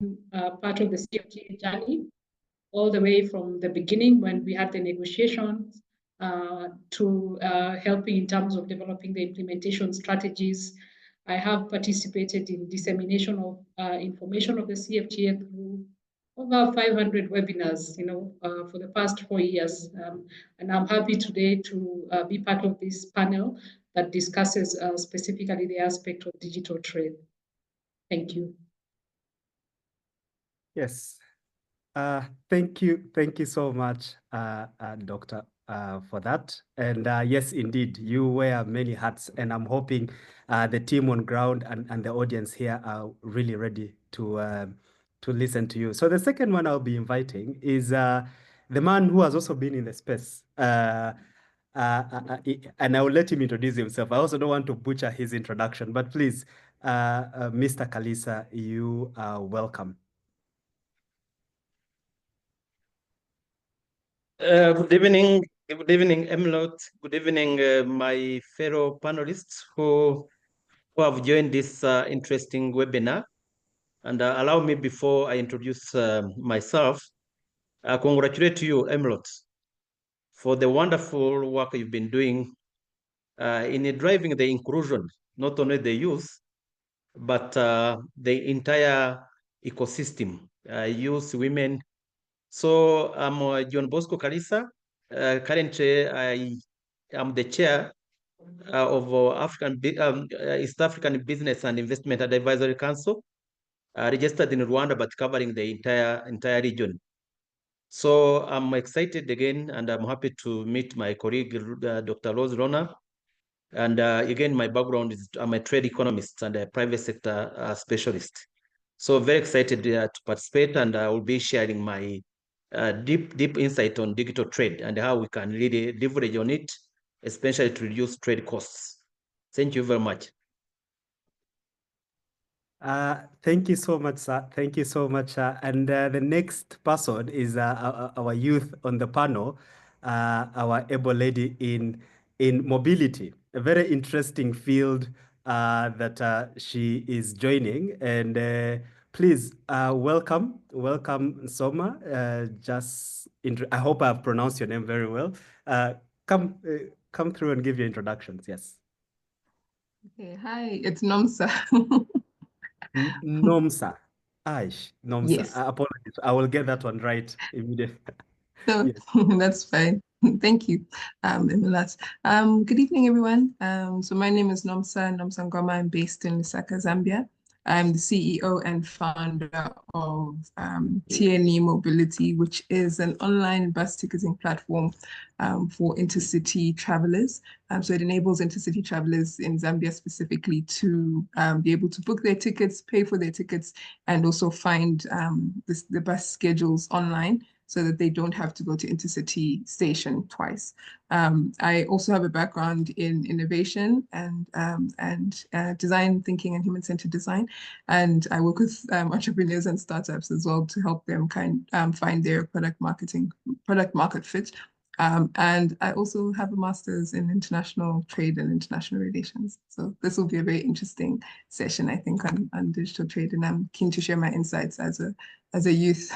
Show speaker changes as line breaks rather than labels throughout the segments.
part of the CFTA journey, all the way from the beginning when we had the negotiations to helping in terms of developing the implementation strategies. I have participated in dissemination of information of the CFTA through over 500 webinars, for the past 4 years. And I'm happy today to be part of this panel that discusses specifically the aspect of digital trade. Thank you.
Yes. Thank you so much, Doctor, for that. And yes, indeed, you wear many hats, and I'm hoping the team on ground and the audience here are really ready to listen to you. So the second one I'll be inviting is the man who has also been in the space. And I will let him introduce himself. I also don't want to butcher his introduction, but please, Mr. Kalisa, you are welcome.
Good evening, Emlot. Good evening, my fellow panelists who have joined this interesting webinar. And allow me, before I introduce myself, congratulate you, Emlot, for the wonderful work you've been doing in driving the inclusion, not only the youth, but the entire ecosystem, youth, women. So I'm John Bosco Kalisa. Currently, I am the chair of East African Business and Investment Advisory Council, registered in Rwanda, but covering the entire region. So I'm excited again, and I'm happy to meet my colleague, Dr. Rose Rona. And again, my background is I'm a trade economist and a private sector specialist. So very excited to participate, and I will be sharing my deep insight on digital trade and how we can really leverage on it, especially to reduce trade costs. Thank you very much.
Thank you so much, sir. Thank you so much. And the next person is our youth on the panel, our able lady in mobility, a very interesting field that she is joining. And please welcome Soma. I hope I've pronounced your name very well. Come through and give your introductions. Yes.
Okay, hi, it's Nomsa.
Nomsa. Aish, Nomsa.
Yes.
Apologies. I will get that one right immediately.
So
Yes.
that's fine. Thank you, Emilat. Good evening, everyone. So my name is Nomsa Ngoma. I'm based in Lusaka, Zambia. I'm the CEO and founder of TNE Mobility, which is an online bus ticketing platform for intercity travelers. So it enables intercity travelers in Zambia specifically to be able to book their tickets, pay for their tickets, and also find the bus schedules online, so that they don't have to go to intercity station twice. I also have a background in innovation and design thinking and human-centered design. And I work with entrepreneurs and startups as well to help them find their product market fit. And I also have a master's in international trade and international relations. So this will be a very interesting session, I think, on digital trade. And I'm keen to share my insights as a youth.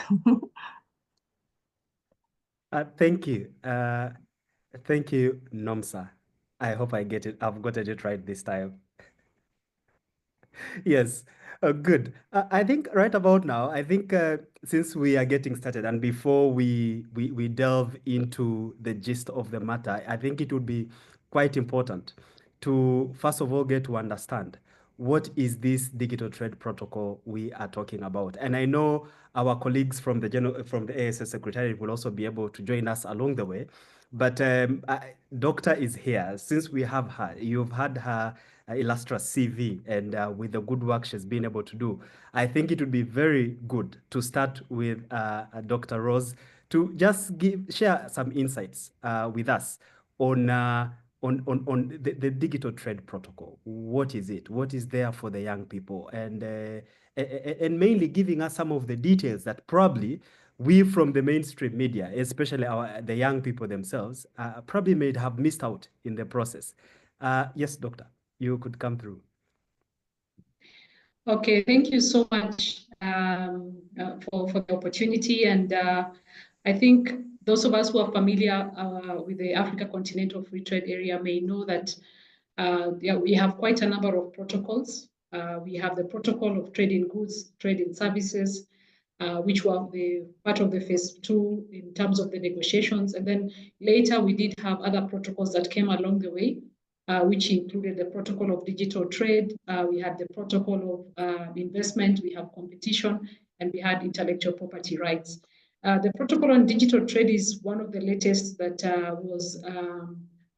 Thank you. Thank you, Nomsa. I hope I've gotten it right this time. Yes, good. I think right about now, since we are getting started and before we delve into the gist of the matter, I think it would be quite important to first of all get to understand what is this digital trade protocol we are talking about. And I know our colleagues from the ASS Secretariat will also be able to join us along the way. But Doctor is here. Since we have her, you've had her illustrious CV and with the good work she's been able to do, I think it would be very good to start with Dr. Rose to just share some insights with us on the digital trade protocol. What is it? What is there for the young people? And mainly giving us some of the details that probably we from the mainstream media, especially the young people themselves, probably may have missed out in the process. Yes, Doctor, you could come through.
Okay, thank you so much, for the opportunity. And I think those of us who are familiar with the Africa Continental Free Trade Area may know that we have quite a number of protocols. We have the protocol of trade in goods, trade in services, which were the part of the phase 2 in terms of the negotiations. And then later we did have other protocols that came along the way, which included the protocol of digital trade. We had the protocol of investment, we have competition, and we had intellectual property rights. The protocol on digital trade is one of the latest that was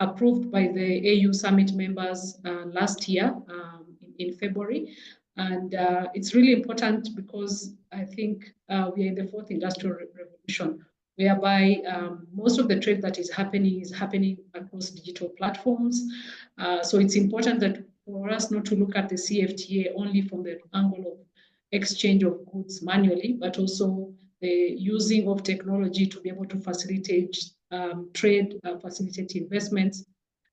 approved by the AU summit members last year in February. And it's really important because I think we are in the fourth industrial revolution, whereby most of the trade that is happening across digital platforms. So it's important that for us not to look at the CFTA only from the angle of exchange of goods manually, but also the using of technology to be able to facilitate trade, facilitate investments,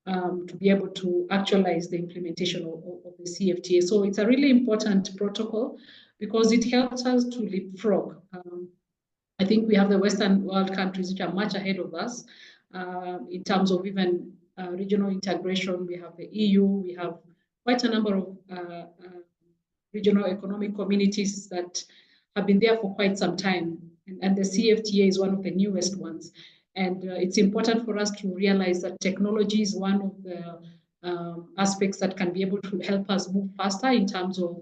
to be able to actualize the implementation of the CFTA. So it's a really important protocol because it helps us to leapfrog. I think we have the Western world countries which are much ahead of us in terms of even regional integration. We have the EU, we have quite a number of regional economic communities that have been there for quite some time. And the CFTA is one of the newest ones. And it's important for us to realize that technology is one of the aspects that can be able to help us move faster in terms of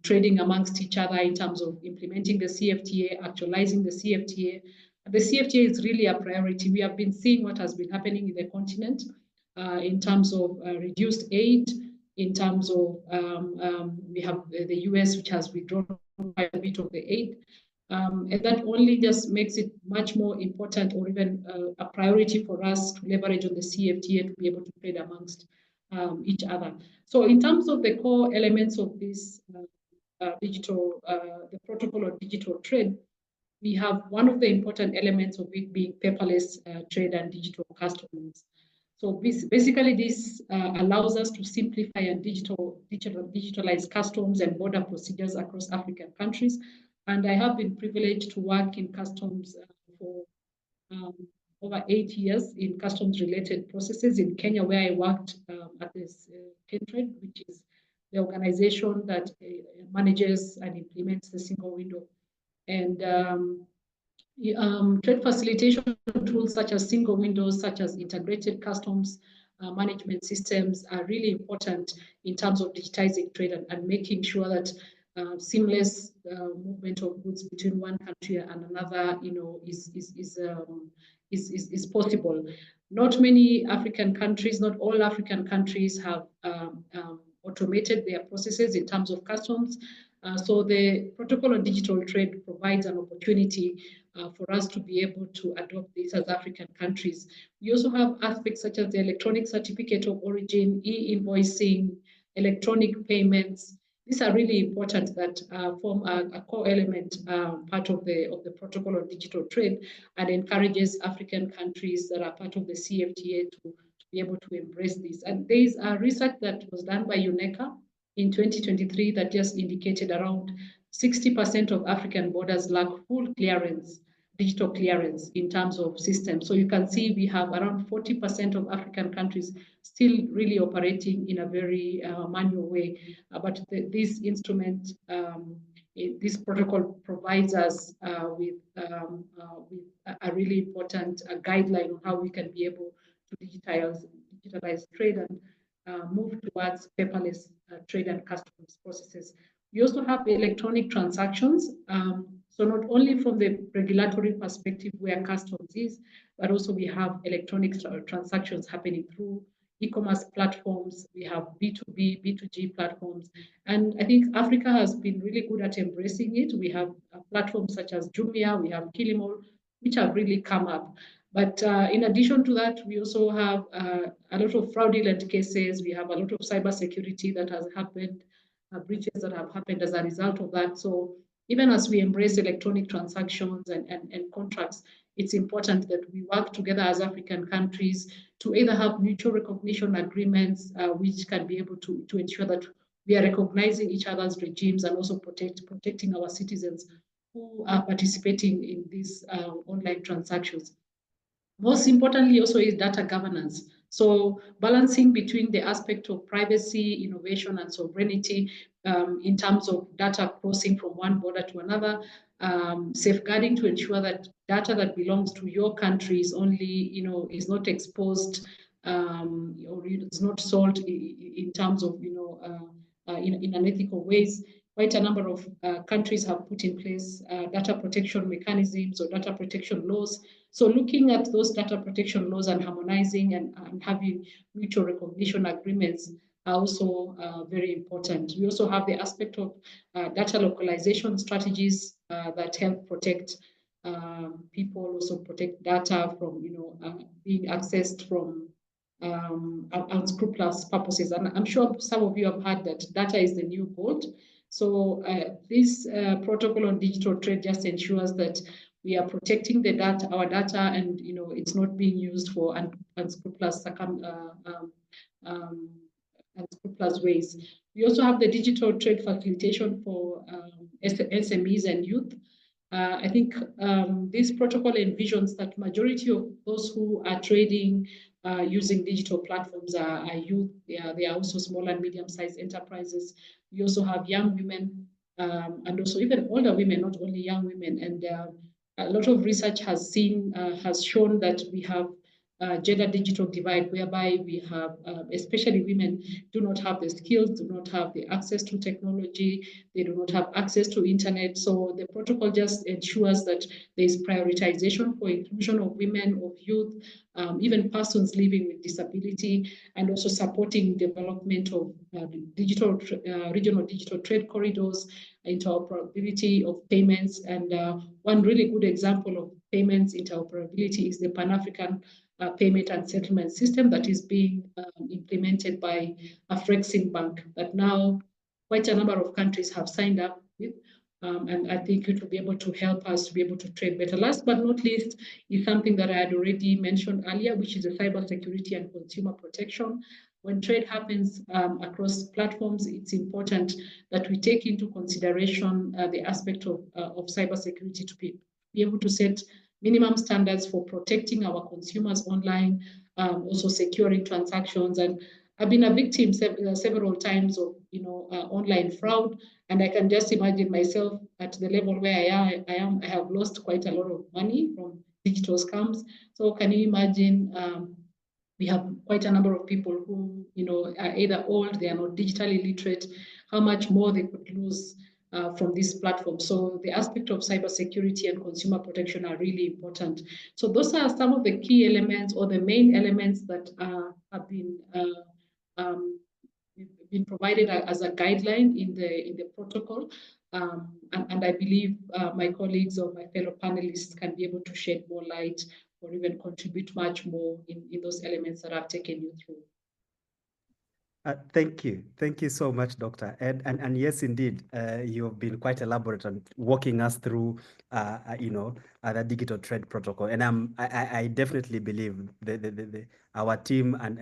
trading amongst each other, in terms of implementing the CFTA, actualizing the CFTA. The CFTA is really a priority. We have been seeing what has been happening in the continent in terms of reduced aid, in terms of we have the US, which has withdrawn quite a bit of the aid. And that only just makes it much more important, or even a priority for us to leverage on the CFTA to be able to trade amongst each other. So in terms of the core elements of this the protocol of digital trade, we have one of the important elements of it being paperless trade and digital customs. So basically this allows us to simplify and digitalize customs and border procedures across African countries. And I have been privileged to work in customs for over 8 years in customs-related processes in Kenya, where I worked at this Kentrade, which is the organization that manages and implements the single window. And trade facilitation tools such as single windows, such as integrated customs management systems are really important in terms of digitizing trade and making sure that seamless movement of goods between one country and another, is possible. Not many African countries, not all African countries have automated their processes in terms of customs. So the protocol on digital trade provides an opportunity for us to be able to adopt this as African countries. We also have aspects such as the electronic certificate of origin, e-invoicing, electronic payments. These are really important that form a core element, part of the protocol on digital trade, and encourages African countries that are part of the CFTA to be able to embrace this. And there is a research that was done by UNECA in 2023 that just indicated around 60% of African borders lack full clearance, digital clearance in terms of systems. So you can see we have around 40% of African countries still really operating in a very manual way. But this instrument, this protocol provides us with a really important guideline on how we can be able to digitalize trade and move towards paperless trade and customs processes. We also have electronic transactions. So not only from the regulatory perspective where customs is, but also we have electronic transactions happening through e-commerce platforms. We have B2B, B2G platforms. And I think Africa has been really good at embracing it. We have platforms such as Jumia, we have Kilimall, which have really come up. But in addition to that, we also have a lot of fraudulent cases. We have a lot of cybersecurity that has happened, breaches that have happened as a result of that. So even as we embrace electronic transactions and contracts, it's important that we work together as African countries to either have mutual recognition agreements, which can be able to ensure that we are recognizing each other's regimes and also protecting our citizens who are participating in these online transactions. Most importantly also is data governance. So balancing between the aspect of privacy, innovation, and sovereignty in terms of data crossing from one border to another, safeguarding to ensure that data that belongs to your country is only, is not exposed or is not sold in terms of, in unethical ways. Quite a number of countries have put in place data protection mechanisms or data protection laws. So looking at those data protection laws and harmonizing and having mutual recognition agreements are also very important. We also have the aspect of data localization strategies that help protect people, also protect data from being accessed from unscrupulous purposes. And I'm sure some of you have heard that data is the new gold. So this protocol on digital trade just ensures that we are protecting the data, our data, and it's not being used for unscrupulous unscrupulous ways. We also have the digital trade facilitation for SMEs and youth. I think this protocol envisions that majority of those who are trading using digital platforms are youth. They are also small and medium-sized enterprises. We also have young women and also even older women, not only young women. And a lot of research has shown that we have gender digital divide, whereby we have, especially women, do not have the skills, do not have the access to technology, they do not have access to internet. So the protocol just ensures that there is prioritization for inclusion of women, of youth, even persons living with disability, and also supporting development of regional digital trade corridors, interoperability of payments. And one really good example of payments interoperability is the Pan-African payment and settlement system that is being implemented by Afreximbank, that now quite a number of countries have signed up with. And I think it will be able to help us to be able to trade better. Last but not least is something that I had already mentioned earlier, which is the cybersecurity and consumer protection. When trade happens across platforms, it's important that we take into consideration the aspect of cybersecurity to be able to set minimum standards for protecting our consumers online, also securing transactions. And I've been a victim several times of online fraud, and I can just imagine myself at the level where I am. I have lost quite a lot of money from digital scams. So can you imagine? We have quite a number of people who are either old, they are not digitally literate. How much more they could lose from this platform. So the aspect of cybersecurity and consumer protection are really important. So those are some of the key elements or the main elements that have been provided as a guideline in the protocol. And I believe my colleagues or my fellow panelists can be able to shed more light or even contribute much more in those elements that I've taken you through.
Thank you. Thank you so much, Doctor. And yes, indeed, you've been quite elaborate on walking us through, the digital trade protocol. And I definitely believe our team and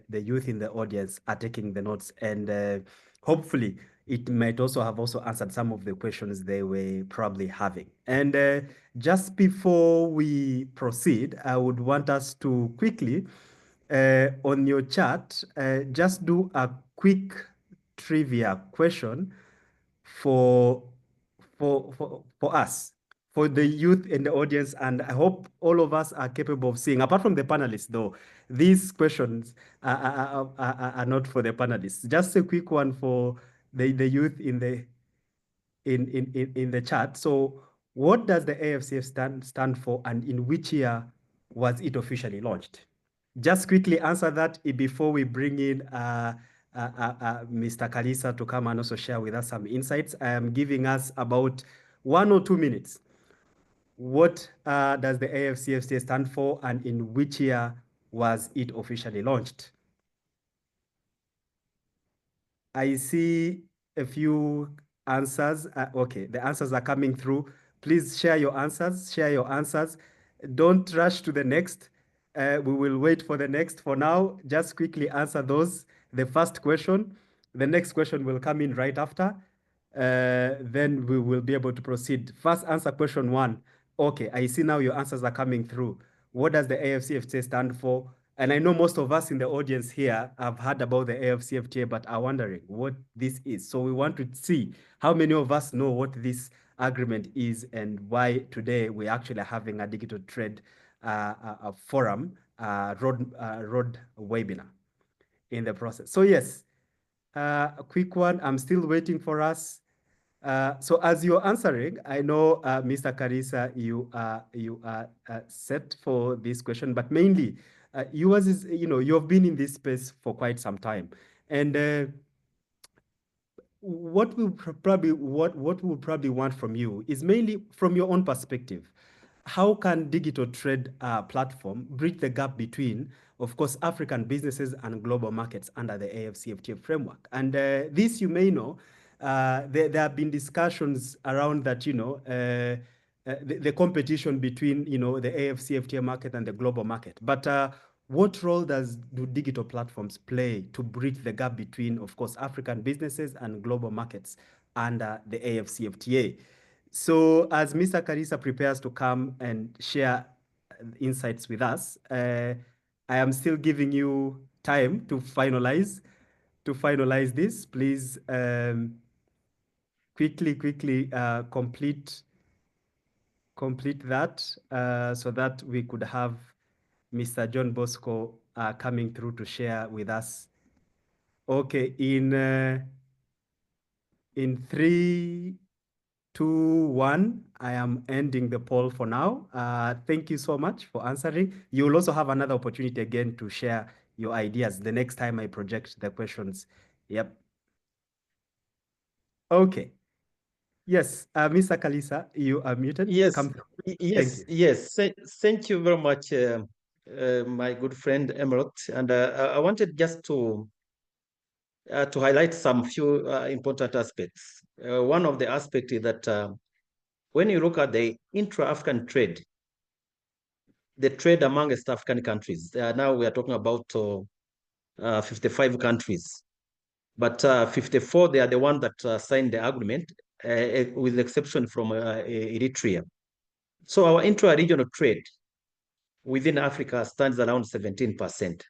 the youth in the audience are taking the notes. And hopefully, it might also have answered some of the questions they were probably having. And just before we proceed, I would want us to quickly on your chat, just do a quick trivia question for us, for the youth in the audience, and I hope all of us are capable of seeing. Apart from the panelists, though, these questions are not for the panelists. Just a quick one for the youth in the chat. So, what does the AfCFTA stand for, and in which year was it officially launched? Just quickly answer that before we bring in Mr. Kalisa to come and also share with us some insights. I am giving us about 1 or 2 minutes. What does the AfCFTA stand for, and in which year was it officially launched? I see a few answers. Okay, the answers are coming through. Please share your answers. Share your answers. Don't rush to the next. We will wait for the next. For now, just quickly answer those. The first question, The next question will come in right after. Then we will be able to proceed. First, answer question 1. Okay, I see now your answers are coming through. What does the AfCFTA stand for? And I know most of us in the audience here have heard about the AfCFTA, but are wondering what this is. So we want to see how many of us know what this agreement is and why today we're actually having a digital trade forum road webinar in the process. So yes, a quick one. I'm still waiting for us. So as you're answering, I know, Mr. Karisa, you are set for this question, but mainly yours is, you have been in this space for quite some time. And what we probably want from you is mainly from your own perspective. How can digital trade platform bridge the gap between, of course, African businesses and global markets under the AfCFTA framework? And this, you may know, there have been discussions around that, the competition between, the AfCFTA market and the global market. But what role do digital platforms play to bridge the gap between, of course, African businesses and global markets under the AfCFTA? So as Mr. Karisa prepares to come and share insights with us, I am still giving you time to finalize this. Please quickly complete that so that we could have Mr. John Bosco coming through to share with us. Okay, in 3, 2, 1, I am ending the poll for now. Thank you so much for answering. You will also have another opportunity again to share your ideas the next time I project the questions. Yep. Okay. Yes, Mr. Kalisa, you are muted.
Yes,
Come through.
yes, yes. Thank you very much, my good friend Emerald. And I wanted just to highlight some few important aspects. One of the aspects is that when you look at the intra-African trade, the trade amongst African countries, now we are talking about 55 countries. But 54, they are the ones that signed the agreement, with the exception from Eritrea. So our intra-regional trade within Africa stands around 17%.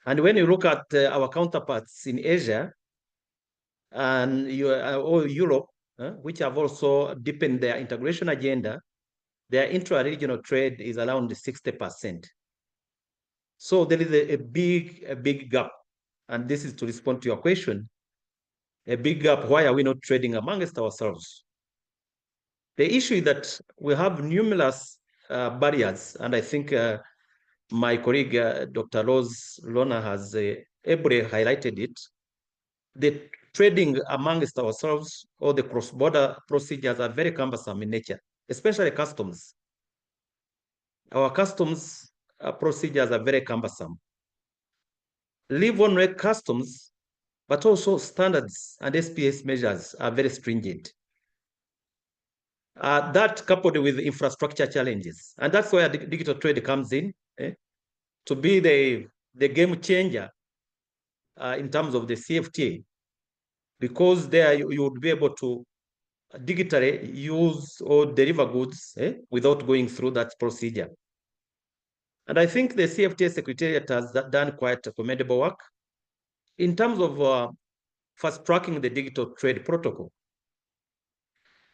And when you look at our counterparts in Asia and or Europe, which have also deepened their integration agenda, their intra-regional trade is around 60%. So there is a big gap. And this is to respond to your question. A big gap. Why are we not trading amongst ourselves? The issue is that we have numerous barriers, and I think my colleague, Dr. Rose Lona, has ably highlighted it. The trading amongst ourselves or the cross-border procedures are very cumbersome in nature, especially customs. Our customs procedures are very cumbersome. Leave on rate customs, but also standards and SPS measures are very stringent. That coupled with infrastructure challenges. And that's where digital trade comes in, to be the game changer in terms of the CFTA, because there you would be able to digitally use or deliver goods without going through that procedure. And I think the CFTA Secretariat has done quite commendable work in terms of fast-tracking the digital trade protocol.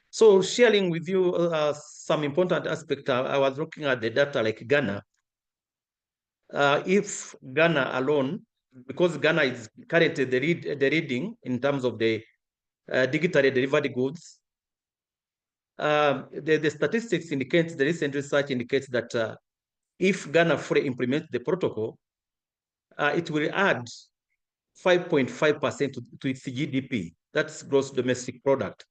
So sharing with you some important aspect, I was looking at the data like Ghana. If Ghana alone, because Ghana is currently the leading in terms of the digitally delivered goods, the statistics indicates, the recent research indicates that if Ghana fully implements the protocol, it will add 5.5% to its GDP. That's gross domestic product.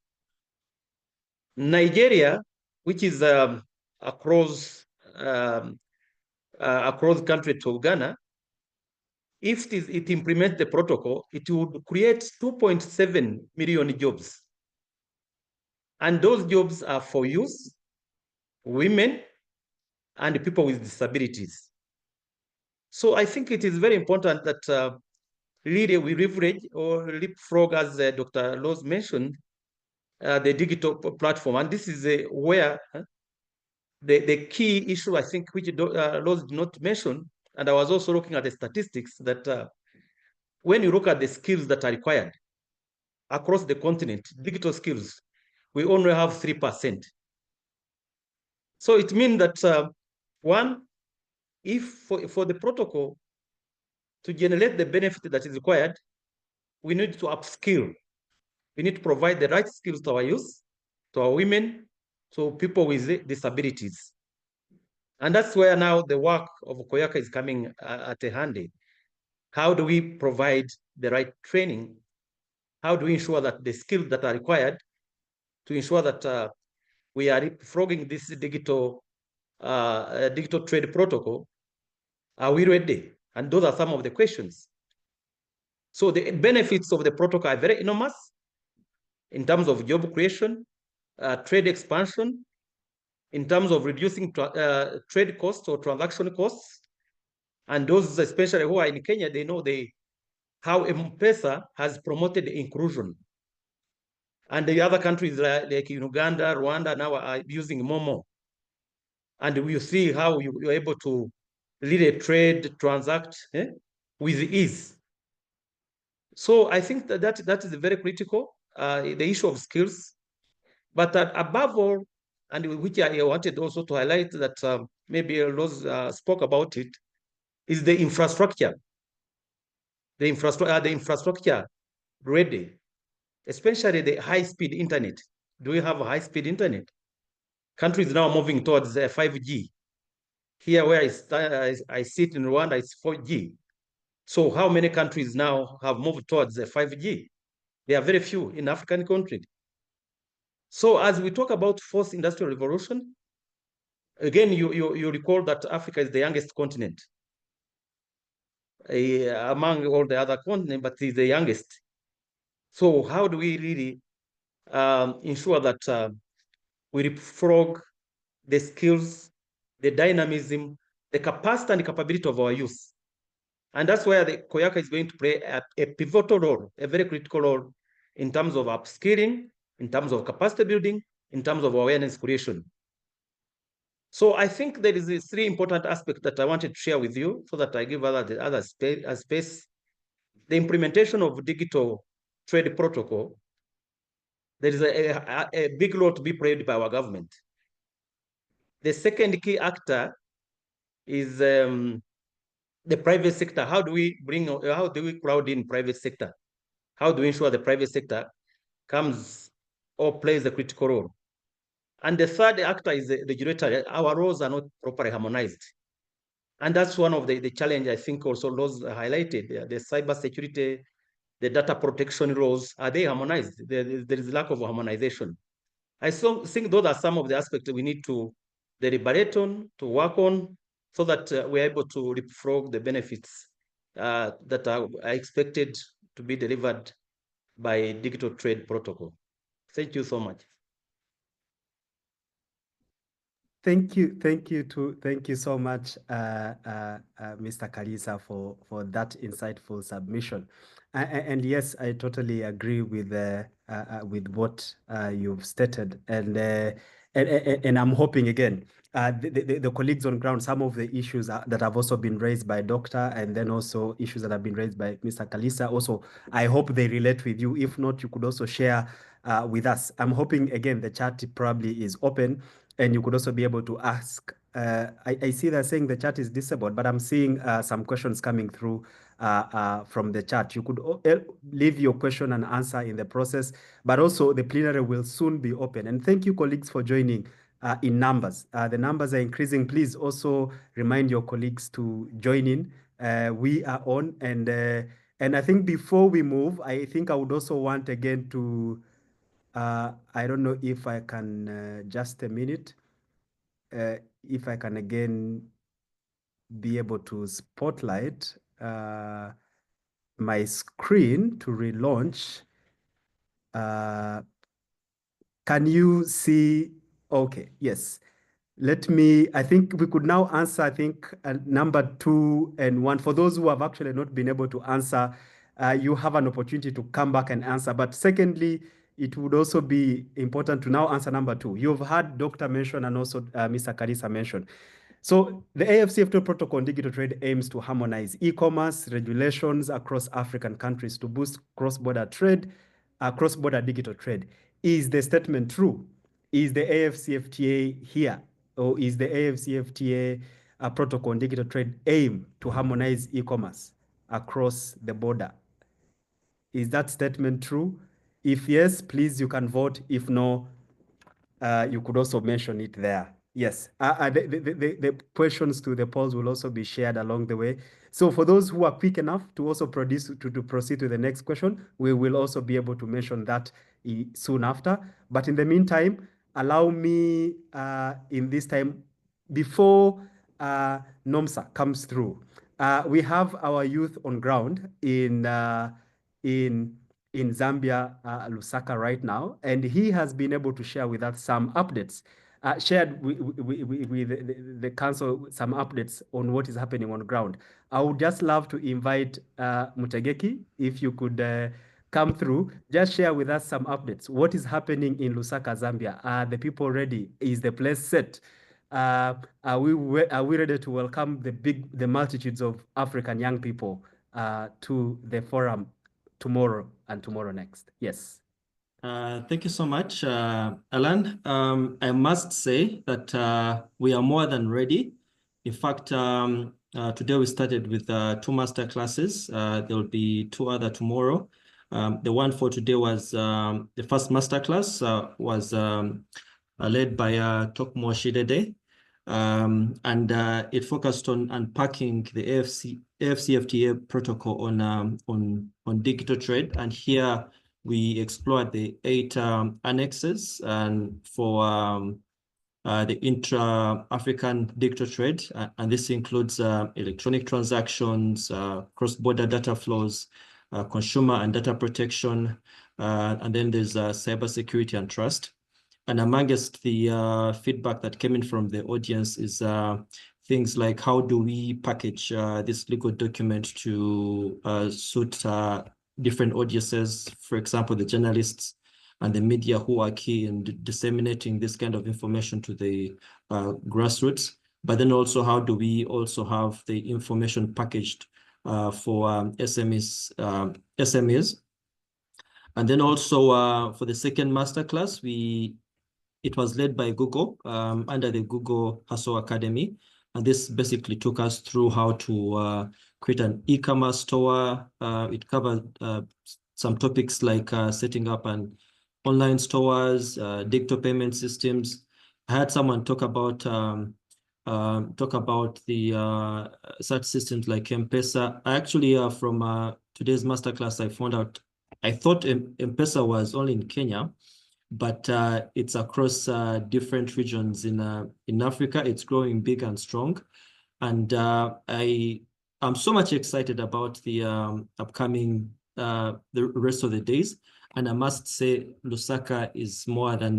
Nigeria, which is across country to Ghana, if it implements the protocol, it would create 2.7 million jobs. And those jobs are for youth, women, and people with disabilities. So I think it is very important that really we leverage or leapfrog, as Dr. Laws mentioned, the digital platform. And this is where the key issue, I think, which Laws did not mention, and I was also looking at the statistics, that when you look at the skills that are required across the continent, digital skills, we only have 3%. So it means that, one, if for the protocol to generate the benefit that is required, we need to upskill. We need to provide the right skills to our youth, to our women, to people with disabilities. And that's where now the work of COYACA is coming at a handy. How do we provide the right training? How do we ensure that the skills that are required to ensure that we are leapfrogging this digital trade protocol, are we ready? And those are some of the questions. So the benefits of the protocol are very enormous in terms of job creation, trade expansion, in terms of reducing trade costs or transaction costs. And those, especially who are in Kenya, they know how M-Pesa has promoted inclusion. And the other countries like Uganda, Rwanda now are using Momo. And we see how you're able to really trade, transact with ease. So I think that is very critical, the issue of skills. But above all, and which I wanted also to highlight that maybe Rose spoke about it, is the infrastructure. The infrastructure ready, especially the high-speed internet. Do we have a high-speed internet? Countries now moving towards 5G. Here where I sit in Rwanda, it's 4G. So how many countries now have moved towards 5G? There are very few in African countries. So as we talk about fourth industrial revolution, again, you recall that Africa is the youngest continent among all the other continents, but it's the youngest. So how do we really ensure that we leapfrog the skills, the dynamism, the capacity and capability of our youth? And that's where the COYACA is going to play a pivotal role, a very critical role in terms of upskilling, in terms of capacity building, in terms of awareness creation. So I think there is these three important aspects that I wanted to share with you so that I give other space. The implementation of digital trade protocol, there is a big role to be played by our government. The second key actor is the private sector. How do we crowd in private sector? How do we ensure the private sector comes or plays a critical role? And the third actor is the regulator. Our roles are not properly harmonized. And that's one of the challenge, I think, also laws highlighted. The cyber security, the data protection laws, are they harmonized? There is lack of harmonization. I think those are some of the aspects we need to deliberate on, to work on, so that we're able to leapfrog the benefits that are expected to be delivered by digital trade protocol. Thank you so much.
Thank you so much, Mr. Kalisa, for that insightful submission. And yes, I totally agree with what you've stated, and I'm hoping again the colleagues on ground, some of the issues that have also been raised by Doctor, and then also issues that have been raised by Mr. Kalisa. Also, I hope they relate with you. If not, you could also share with us. I'm hoping again the chat probably is open, and you could also be able to ask. I see they're saying the chat is disabled, but I'm seeing some questions coming through from the chat. You could leave your question and answer in the process, but also the plenary will soon be open. And thank you, colleagues, for joining in numbers. The numbers are increasing. Please also remind your colleagues to join in. We are on, and I think before we move, I think I would also want again to, I don't know if I can, just a minute, if I can again be able to spotlight my screen to relaunch. Can you see? Okay, yes. I think we could now answer, I think, number 2 and 1. For those who have actually not been able to answer you have an opportunity to come back and answer. But secondly, it would also be important to now answer number 2. You've heard Dr. mention and also Mr. Karisa mention. So the AfCFTA protocol on digital trade aims to harmonize e-commerce regulations across African countries to boost cross-border trade, cross-border digital trade. Is the statement true? Is the AfCFTA here? Or is the AfCFTA protocol on digital trade aim to harmonize e-commerce across the border? Is that statement true? If yes, please, you can vote. If no, you could also mention it there. Yes, the questions to the polls will also be shared along the way. So for those who are quick enough to also to proceed to the next question, we will also be able to mention that soon after. But in the meantime, allow me in this time, before NOMSA comes through, we have our youth on ground in Zambia, Lusaka right now, and he has been able to share with us some updates, shared with the council some updates on what is happening on ground. I would just love to invite Mutegeki, if you could come through, just share with us some updates. What is happening in Lusaka, Zambia? Are the people ready? Is the place set? Are we ready to welcome the multitudes of African young people to the forum tomorrow and tomorrow next? Yes.
Thank you so much, Alan. I must say that we are more than ready. In fact, today we started with 2 master classes. There will be 2 other tomorrow. The one for today was the first master class was led by Tokmo Shidede. And it focused on unpacking the AfCFTA protocol on digital trade. And here we explored the 8 annexes and for the intra-African digital trade. And this includes electronic transactions, cross-border data flows, consumer and data protection, and then there's cybersecurity and trust. And amongst the feedback that came in from the audience is things like, how do we package this legal document to suit different audiences, for example, the journalists and the media who are key in disseminating this kind of information to the grassroots. But then also, how do we also have the information packaged for SMEs? And then also for the second masterclass, it was led by Google under the Google Hustle Academy. And this basically took us through how to create an e-commerce store. It covered some topics like setting up an online stores, digital payment systems. I had someone talk about the such systems like M-Pesa. I actually, from today's masterclass, I thought M-Pesa was only in Kenya, but it's across different regions in Africa. It's growing big and strong. And I'm so much excited about the upcoming, the rest of the days. And I must say, Lusaka is more than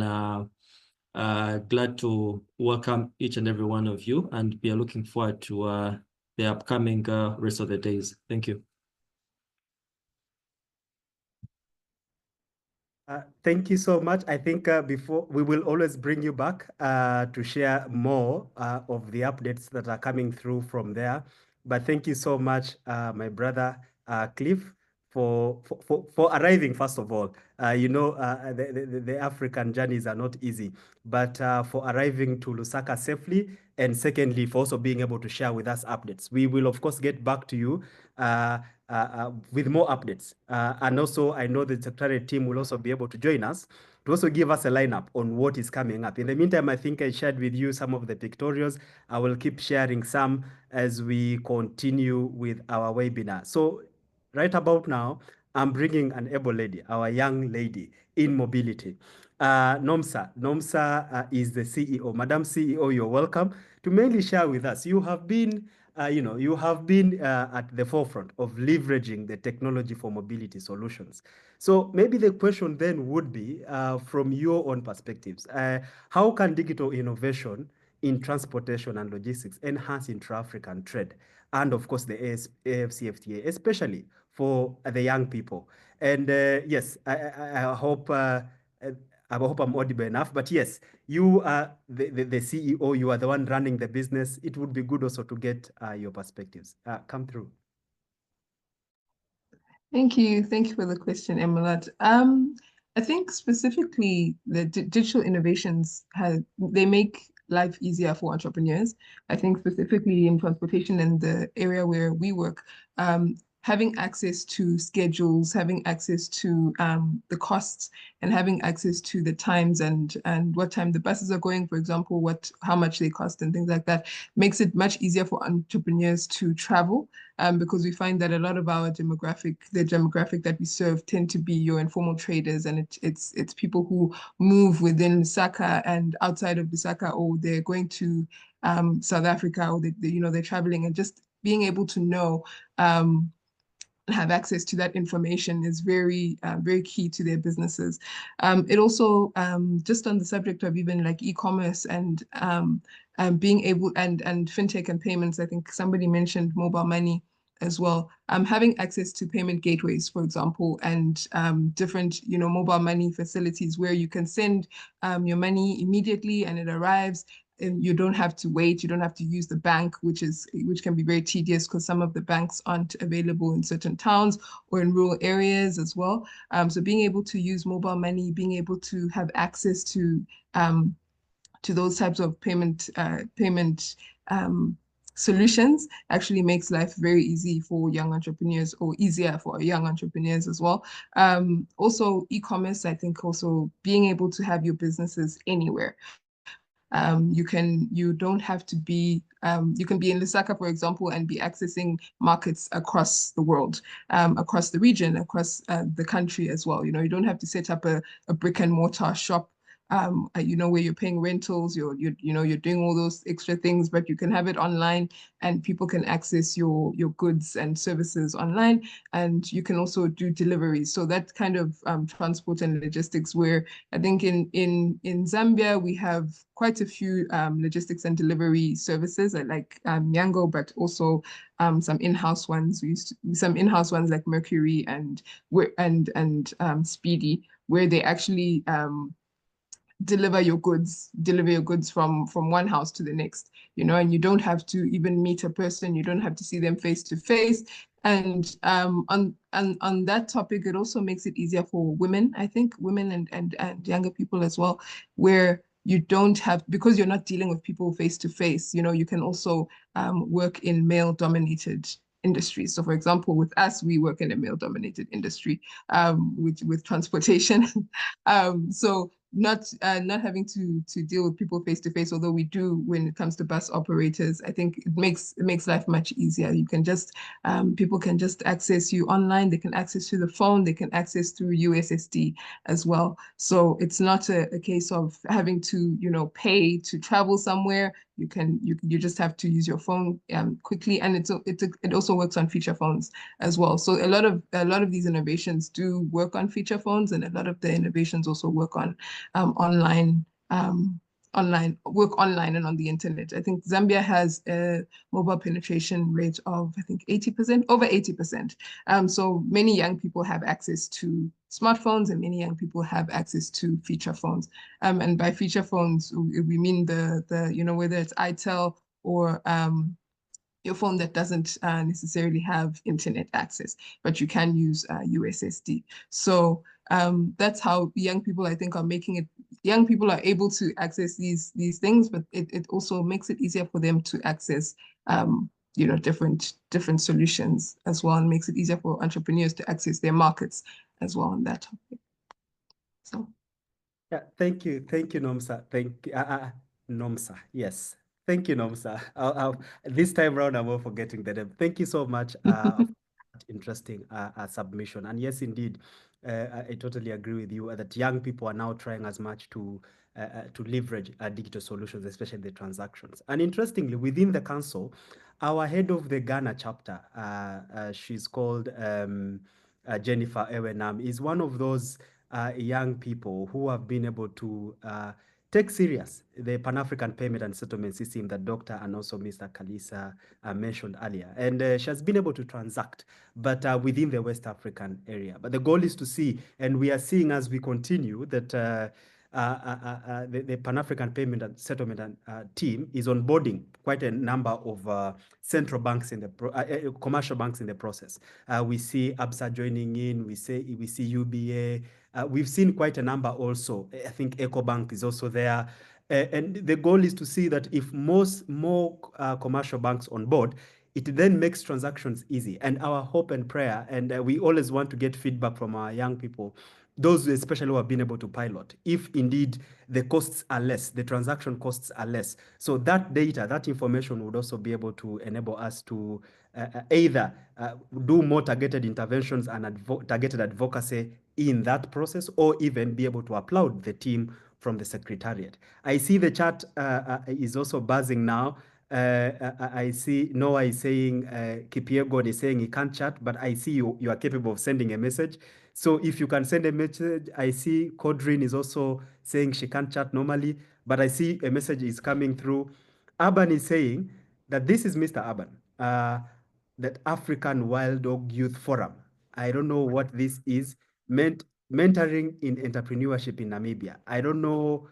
glad to welcome each and every one of you. And we are looking forward to the upcoming rest of the days. Thank you.
Thank you so much. I think before we will always bring you back to share more of the updates that are coming through from there. But thank you so much, my brother Cliff, for arriving, first of all. The African journeys are not easy, but for arriving to Lusaka safely, and secondly, for also being able to share with us updates. We will, of course, get back to you with more updates. And also, I know the secretariat team will also be able to join us to also give us a lineup on what is coming up. In the meantime, I think I shared with you some of the pictorials. I will keep sharing some as we continue with our webinar. So right about now, I'm bringing an able lady, our young lady in mobility. Nomsa is the CEO. Madam CEO, you're welcome to mainly share with us. You have been at the forefront of leveraging the technology for mobility solutions. So maybe the question then would be, from your own perspectives, how can digital innovation in transportation and logistics enhance intra-African trade? and of course the AfCFTA, especially for the young people. And yes, I hope I hope I'm audible enough. But yes, you are the CEO. You are the one running the business. It would be good also to get your perspectives. Come through.
Thank you. Thank you for the question, Emilat. I think specifically the digital innovations they make life easier for entrepreneurs. I think specifically in transportation and the area where we work, having access to schedules, having access to the costs, and having access to the times and what time the buses are going, for example, how much they cost and things like that, makes it much easier for entrepreneurs to travel. Because we find that a lot of the demographic that we serve tend to be your informal traders, and it's people who move within Lusaka and outside of Lusaka, or they're going to South Africa, or they're traveling, and just being able to know have access to that information is very, very key to their businesses. It also, just on the subject of even like e-commerce and being able and fintech and payments, I think somebody mentioned mobile money as well. Having access to payment gateways, for example, and different, mobile money facilities where you can send your money immediately and it arrives. And you don't have to wait. You don't have to use the bank, which can be very tedious because some of the banks aren't available in certain towns or in rural areas as well. So being able to use mobile money, being able to have access to those types of payment solutions actually makes life very easy for young entrepreneurs, or easier for young entrepreneurs as well. Also, e-commerce, I think also being able to have your businesses anywhere. You don't have to be, you can be in Lusaka, for example, and be accessing markets across the world, across the region, across the country as well. You don't have to set up a brick and mortar shop, where you're paying rentals, you're doing all those extra things, but you can have it online and people can access your goods and services online, and you can also do deliveries. So that kind of transport and logistics, where I think in Zambia we have quite a few logistics and delivery services like Yango, but also some in-house ones. Some in-house ones like Mercury and Speedy, where they actually deliver your goods from one house to the next, and you don't have to even meet a person, you don't have to see them face to face. And on that topic, it also makes it easier for women, I think, women and younger people as well, where you don't have, because you're not dealing with people face to face, you can also work in male dominated industries. So for example, with us, we work in a male dominated industry, with transportation. So not having to deal with people face to face, although we do when it comes to bus operators. I think it makes life much easier. You can just people can just access you online. They can access through the phone. They can access through USSD as well. So it's not a case of having to pay to travel somewhere. You just have to use your phone quickly, and it also works on feature phones as well. So a lot of these innovations do work on feature phones, and a lot of the innovations also work on online and on the internet. I think Zambia has a mobile penetration rate of, I think, 80%, over 80%. So many young people have access to smartphones, and many young people have access to feature phones. And by feature phones, we mean the whether it's ITEL or your phone that doesn't necessarily have internet access, but you can use USSD. So that's how young people, I think, are making it. Young people are able to access these things, but it also makes it easier for them to access different solutions as well, and makes it easier for entrepreneurs to access their markets as well on that topic. So
yeah, thank you, Nomsa. Nomsa, yes. Thank you, Nomsa. This time around, I'm all forgetting the name. Thank you so much for that interesting submission. And yes, indeed, I totally agree with you that young people are now trying as much to leverage digital solutions, especially the transactions. And interestingly, within the council, our head of the Ghana chapter, she's called Jennifer Ewenam, is one of those young people who have been able to take serious the Pan-African payment and settlement system that Dr. and also Mr. Kalisa mentioned earlier. And she has been able to transact, but within the West African area. But the goal is to see, and we are seeing as we continue, that the Pan-African payment and settlement team is onboarding quite a number of central banks in the commercial banks in the process. We see ABSA joining in. We see UBA. We've seen quite a number also. I think EcoBank is also there. And the goal is to see that if more commercial banks on board, it then makes transactions easy. And our hope and prayer, and we always want to get feedback from our young people, those especially who have been able to pilot, if indeed the costs are less, the transaction costs are less. So that data, that information would also be able to enable us to either do more targeted interventions and targeted advocacy in that process, or even be able to applaud the team from the Secretariat. I see the chat is also buzzing now. I see Noah is saying, Kipiegon is saying he can't chat, but I see you are capable of sending a message. So if you can send a message, I see Codrin is also saying she can't chat normally, but I see a message is coming through. Urban is saying that this is Mr. Urban, that African Wild Dog Youth Forum. I don't know what this is, mentoring in entrepreneurship in Namibia. I don't know,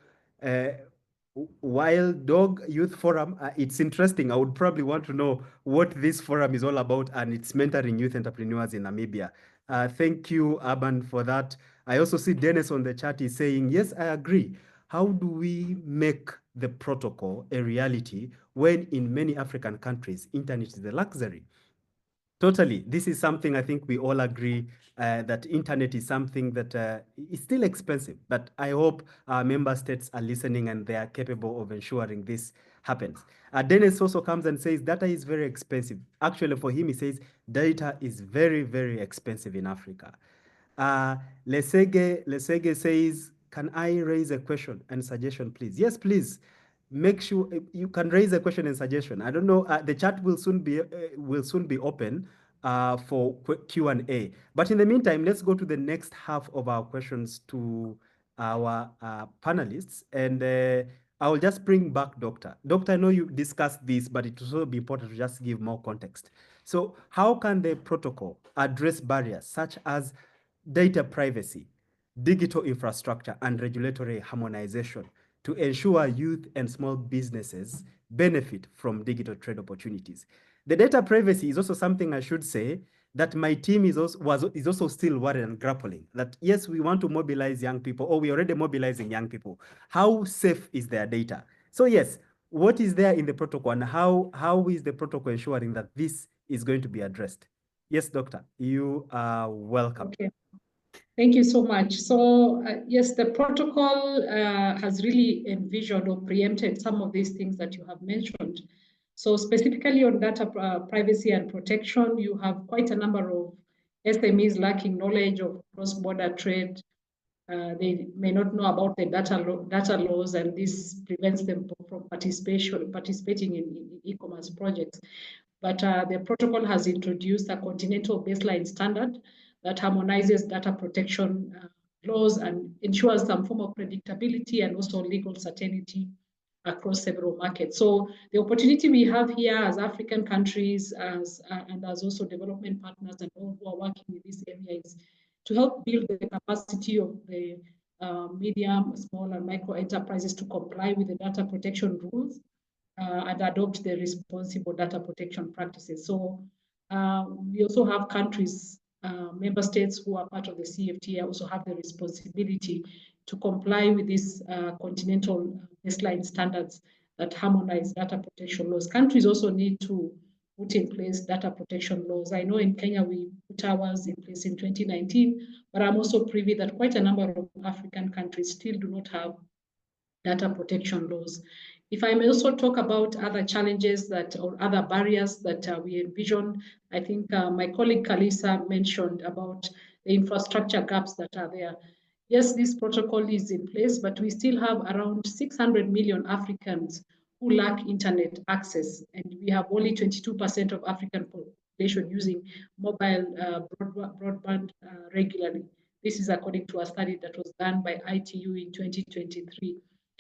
Wild Dog Youth Forum. It's interesting. I would probably want to know what this forum is all about, and it's mentoring youth entrepreneurs in Namibia. Thank you, Urban, for that. I also see Dennis on the chat is saying, yes, I agree. How do we make the protocol a reality when in many African countries, internet is a luxury? Totally. This is something I think we all agree that internet is something that is still expensive, but I hope our member states are listening and they are capable of ensuring this happens. Dennis also comes and says data is very expensive. Actually, for him, he says data is very, very expensive in Africa. Lesege says, can I raise a question and suggestion, please? Yes, please. Make sure you can raise a question and suggestion. I don't know. The chat will soon be open for Q&A. But in the meantime, let's go to the next half of our questions to our panelists, and I will just bring back Doctor. Doctor, I know you discussed this, but it will also be important to just give more context. So, how can the protocol address barriers such as data privacy, digital infrastructure, and regulatory harmonization to ensure youth and small businesses benefit from digital trade opportunities? The data privacy is also something I should say that my team is also still worried and grappling. That yes, we want to mobilize young people, or we're already mobilizing young people. How safe is their data? So yes, what is there in the protocol, and how is the protocol ensuring that this is going to be addressed? Yes, Doctor, you are welcome.
Okay. Thank you so much. So yes, the protocol has really envisioned or preempted some of these things that you have mentioned. So specifically on data privacy and protection, you have quite a number of SMEs lacking knowledge of cross-border trade. They may not know about the data laws, and this prevents them from participating in e-commerce projects. But the protocol has introduced a continental baseline standard that harmonizes data protection laws and ensures some form of predictability and also legal certainty across several markets. So the opportunity we have here as African countries and as also development partners and all who are working in this area is to help build the capacity of the medium, small, and micro enterprises to comply with the data protection rules and adopt the responsible data protection practices. So we also have countries, member states who are part of the CFTA also have the responsibility to comply with these continental baseline standards that harmonize data protection laws. Countries also need to put in place data protection laws. I know in Kenya we put ours in place in 2019, but I'm also privy that quite a number of African countries still do not have data protection laws. If I may also talk about other challenges or other barriers that we envision, I think my colleague Kalisa mentioned about the infrastructure gaps that are there. Yes, this protocol is in place, but we still have around 600 million Africans who lack internet access, and we have only 22% of African population using mobile broadband regularly. This is according to a study that was done by ITU in 2023.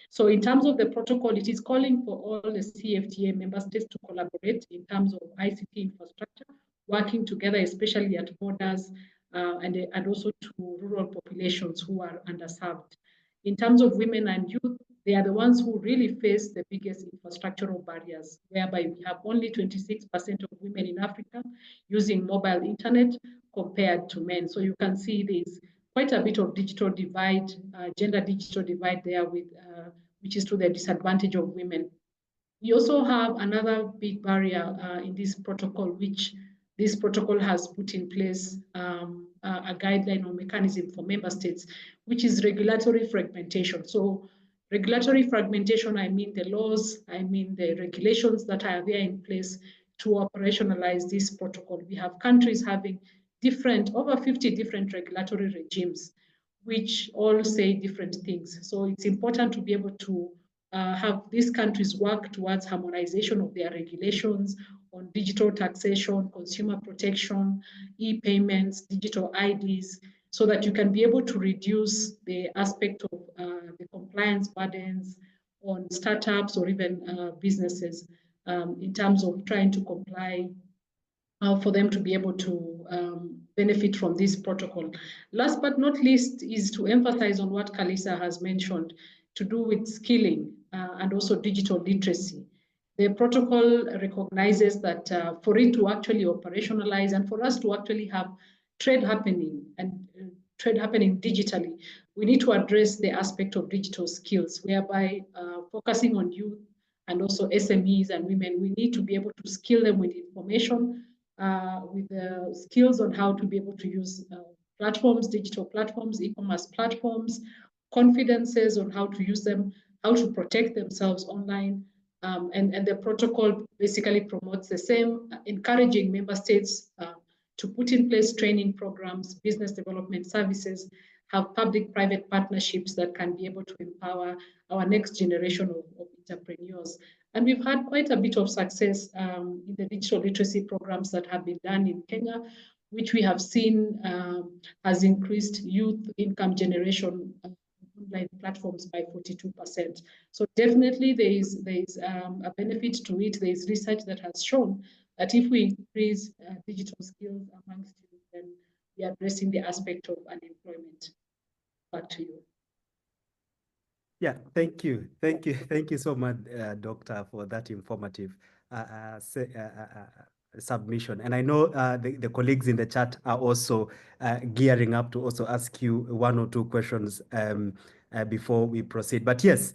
So in terms of the protocol, it is calling for all the CFTA member states to collaborate in terms of ICT infrastructure, working together, especially at borders and also to rural populations who are underserved. In terms of women and youth, they are the ones who really face the biggest infrastructural barriers, whereby we have only 26% of women in Africa using mobile internet compared to men. So you can see there's quite a bit of digital divide, gender digital divide there, which is to the disadvantage of women. We also have another big barrier in this protocol, which this protocol has put in place a guideline or mechanism for member states, which is regulatory fragmentation. So regulatory fragmentation, I mean the laws, I mean the regulations that are there in place to operationalize this protocol. We have countries having over 50 different regulatory regimes, which all say different things. So it's important to be able to have these countries work towards harmonization of their regulations on digital taxation, consumer protection, e-payments, digital IDs, so that you can be able to reduce the aspect of the compliance burdens on startups or even businesses in terms of trying to comply for them to be able to benefit from this protocol. Last but not least is to emphasize on what Kalisa has mentioned to do with skilling and also digital literacy. The protocol recognizes that for it to actually operationalize and for us to actually have trade happening and trade happening digitally, we need to address the aspect of digital skills, whereby focusing on youth and also SMEs and women, we need to be able to skill them with information, with the skills on how to be able to use platforms, digital platforms, e-commerce platforms, confidences on how to use them, how to protect themselves online. And the protocol basically promotes the same, encouraging member states to put in place training programs, business development services, have public-private partnerships that can be able to empower our next generation of entrepreneurs. And we've had quite a bit of success in the digital literacy programs that have been done in Kenya, which we have seen has increased youth income generation online platforms by 42%. So definitely there is a benefit to it. There is research that has shown that if we increase digital skills amongst youth, then we are addressing the aspect of unemployment. Back to you.
Yeah, thank you. Thank you so much, Doctor, for that informative submission. And I know the colleagues in the chat are also gearing up to also ask you one or two questions before we proceed. But yes,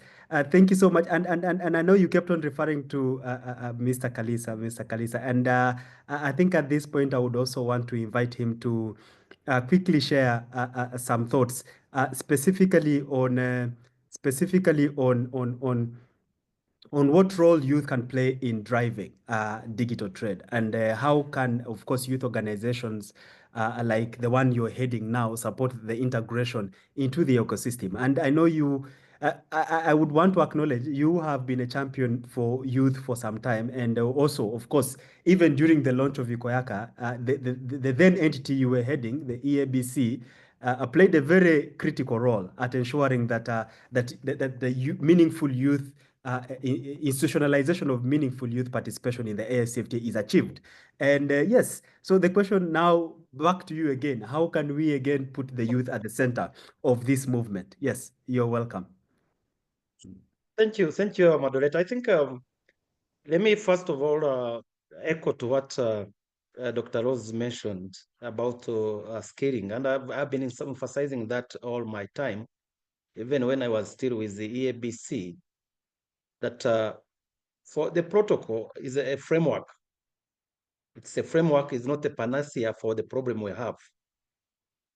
thank you so much. And I know you kept on referring to Mr. Kalisa. And I think at this point, I would also want to invite him to quickly share some thoughts, specifically on what role youth can play in driving digital trade, and how can, of course, youth organizations like the one you're heading now support the integration into the ecosystem. And I know you, I would want to acknowledge you have been a champion for youth for some time, and also, of course, even during the launch of Ikoyaka, the then entity you were heading, the EABC, played a very critical role at ensuring that the meaningful youth institutionalization of meaningful youth participation in the AfCFTA is achieved. And yes, so the question now back to you again: how can we again put the youth at the center of this movement? Yes, you're welcome.
Thank you, moderator. I think let me first of all echo to what Dr. Rose mentioned about scaling, and I've been emphasizing that all my time, even when I was still with the EABC, that for the protocol is a framework. It's a framework, it's not a panacea for the problem we have.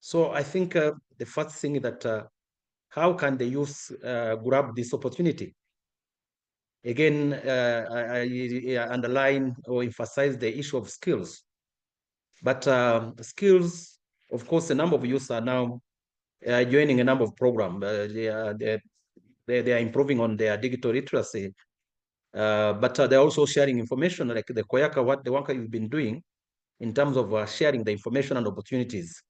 So I think the first thing that how can the youth grab this opportunity? Again, I underline or emphasize the issue of skills. But skills, of course, a number of youth are now joining a number of programs. They are improving on their digital literacy. But they're also sharing information, like the Koyaka, the work you've been doing in terms of sharing the information and opportunities.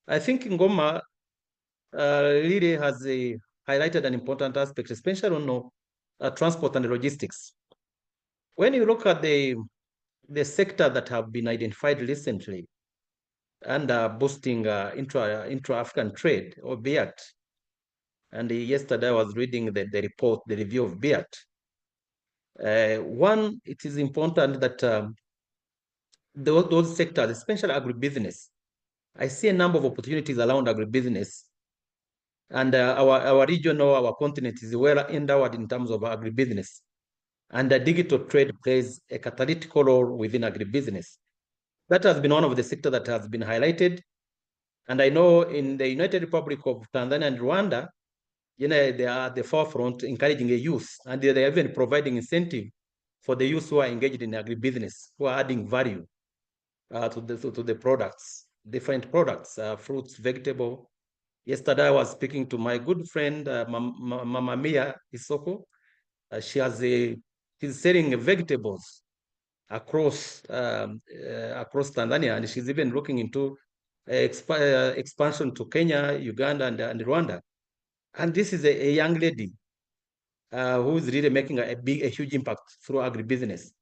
I think Ngoma really has highlighted an important aspect, especially on transport and logistics. When you look at the sector that have been identified recently and boosting intra-African trade, or BEAT, and yesterday I was reading the report, the review of BEAT. One, it is important that those sectors, especially agribusiness, I see a number of opportunities around agribusiness. And our region or our continent is well endowed in terms of agribusiness. And the digital trade plays a catalytic role within agribusiness. That has been one of the sectors that has been highlighted. And I know in the United Republic of Tanzania and Rwanda, they are at the forefront encouraging the youth, and they are even providing incentive for the youth who are engaged in agribusiness, who are adding value to the products, different products, fruits, vegetable. Yesterday, I was speaking to my good friend, Mama Mia Isoko. She's selling vegetables across Tanzania, and she's even looking into expansion to Kenya, Uganda, and Rwanda. And this is a young lady who is really making a huge impact through agribusiness.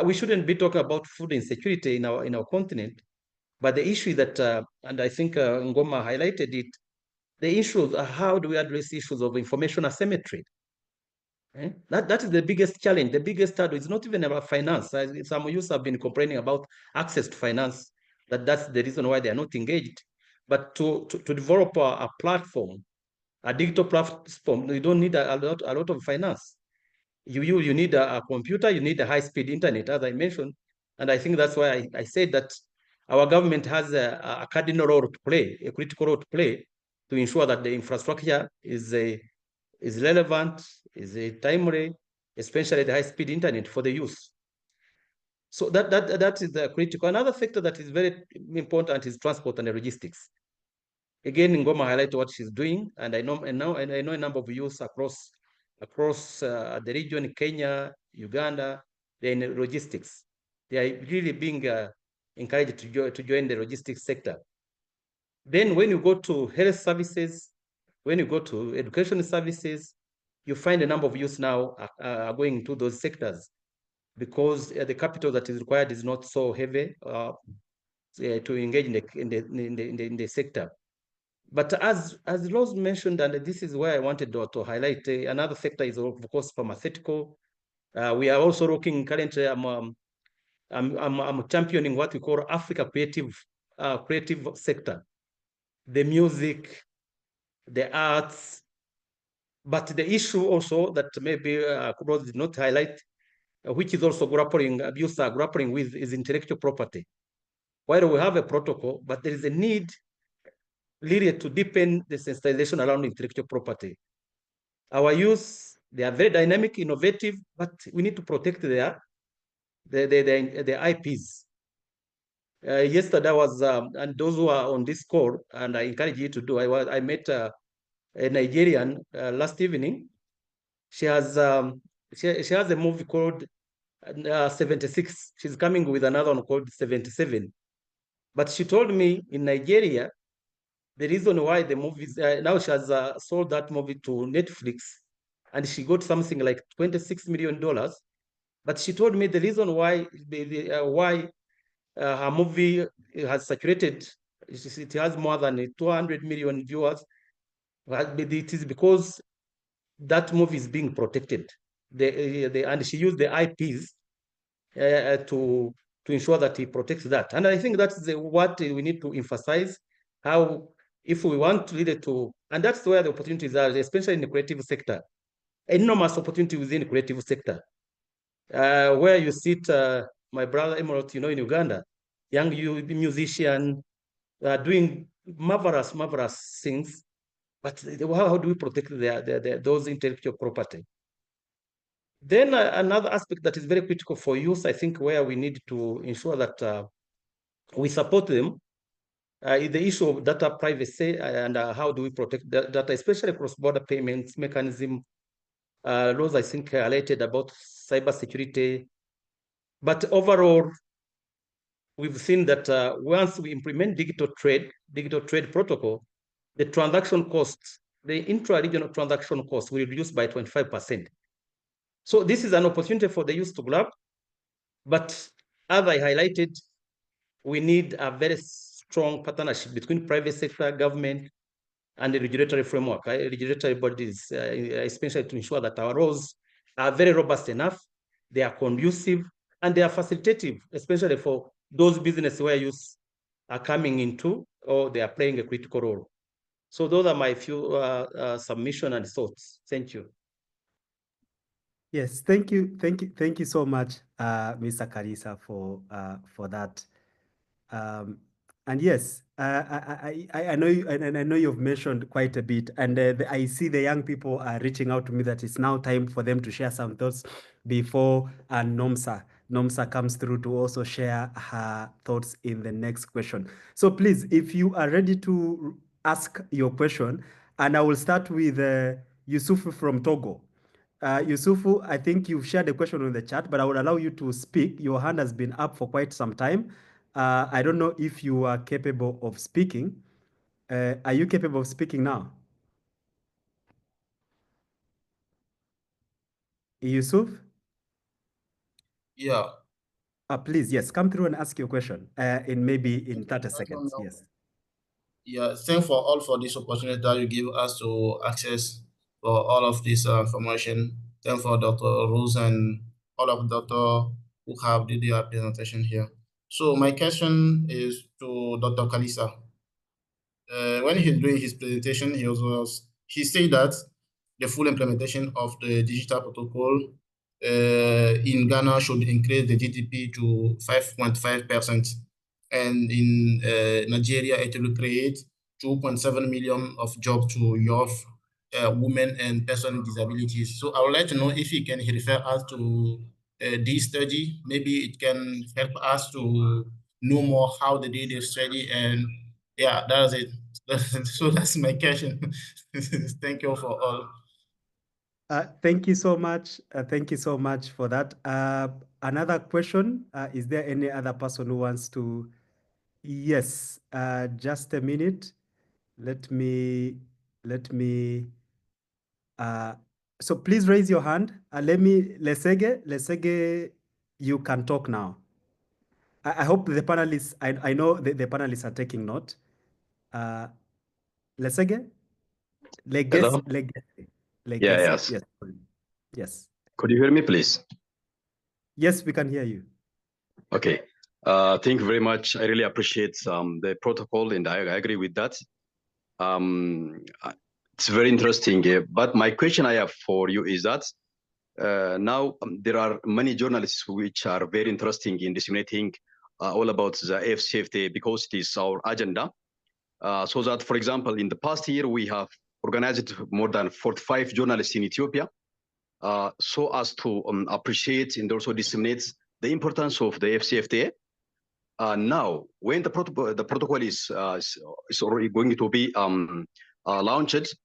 We shouldn't be talking about food insecurity in our continent, but the issue is that, and I think Ngoma highlighted it, the issues are how do we address issues of information asymmetry? That is the biggest challenge. The biggest hurdle is not even about finance. Some youth have been complaining about access to finance, that's the reason why they are not engaged. But to develop a platform, a digital platform, you don't need a lot of finance. You need a computer, you need a high-speed internet, as I mentioned. And I think that's why I said that our government has a cardinal role to play, a critical role to play, to ensure that the infrastructure is relevant, is timely, especially the high-speed internet for the youth. So that is the critical. Another sector that is very important is transport and logistics. Again, Ngoma highlighted what she's doing, and I know a number of youth across the region, Kenya, Uganda, they're in logistics. They are really being encouraged to join the logistics sector. Then when you go to health services, when you go to education services, you find a number of youth now are going into those sectors because the capital that is required is not so heavy to engage in the sector. But as Rose mentioned, and this is where I wanted to highlight, another sector is of course pharmaceutical. We are also looking currently. I'm championing what we call Africa creative sector, the music, the arts. But the issue also that maybe Rose did not highlight, which is also abuse are grappling with, is intellectual property. While we have a protocol, but there is a need really to deepen the sensitization around intellectual property. Our youth, they are very dynamic, innovative, but we need to protect their IPs. Yesterday was, and those who are on this call, and I encourage you to do, I met a Nigerian last evening. She has she has a movie called 76. She's coming with another one called 77. But she told me in Nigeria, the reason why the movies, now she has sold that movie to Netflix, and she got something like $26 million. But she told me the reason why her movie has saturated, it has more than 200 million viewers. It is because that movie is being protected. And she used the IPs to ensure that he protects that. And I think that's what we need to emphasize, how if we want really to, and that's where the opportunities are, especially in the creative sector, enormous opportunity within the creative sector. Where you sit, my brother Emerald, in Uganda, young musician, doing marvelous things, but how do we protect those intellectual property? Then another aspect that is very critical for youth, I think, where we need to ensure that we support them is the issue of data privacy and how do we protect data, especially cross-border payments mechanism. Those I think highlighted about cybersecurity. But overall, we've seen that once we implement digital trade protocol, the transaction costs the intra-regional transaction cost will reduce by 25%. So this is an opportunity for the youth to grab, but as I highlighted, we need a very strong partnership between private sector, government, and the regulatory framework, regulatory bodies, especially to ensure that our laws are very robust enough, they are conducive, and they are facilitative, especially for those businesses where youth are coming into or they are playing a critical role. So those are my few submissions and thoughts. Thank you.
Yes, thank you so much, Mr. Karisa, for that. And yes, I know you, and I know you've mentioned quite a bit, and I see the young people are reaching out to me that it's now time for them to share some thoughts before Nomsa comes through to also share her thoughts in the next question. So please, if you are ready to ask your question, and I will start with Yusufu from Togo. Yusufu, I think you've shared a question on the chat, but I will allow you to speak. Your hand has been up for quite some time. I don't know if you are capable of speaking. Are you capable of speaking now? Yusuf?
Yeah.
Please, yes, come through and ask your question in maybe in 30 seconds. Yes.
Yeah, thanks for all for this opportunity that you give us to access for all of this information. Thanks for Dr. Rose and all of Dr. who have did their presentation here. So my question is to Dr. Kalisa. When he's doing his presentation, he said that the full implementation of the digital protocol in Ghana should increase the GDP to 5.5%. And in Nigeria, it will create 2.7 million of jobs to youth, women, and persons with disabilities. So I would like to know if you can refer us to this study. Maybe it can help us to know more how they did the study. And yeah, that's it. So that's my question. Thank you for all.
Thank you so much. Thank you so much for that. Another question. Is there any other person who wants to? Yes, just a minute. Let me, so please raise your hand. Lesege, you can talk now. I hope the panelists, I know the panelists are taking note. Lesege?
Hello?
Legacy.
Yes.
Yes.
Could you hear me, please?
Yes, we can hear you.
Okay. Thank you very much. I really appreciate the protocol, and I agree with that. It's very interesting. But my question I have for you is that now there are many journalists which are very interesting in disseminating all about the AfCFTA because it is our agenda. So that, for example, in the past year, we have organized more than 45 journalists in Ethiopia so as to appreciate and also disseminate the importance of the AfCFTA. Now, when the protocol is already going to be launched,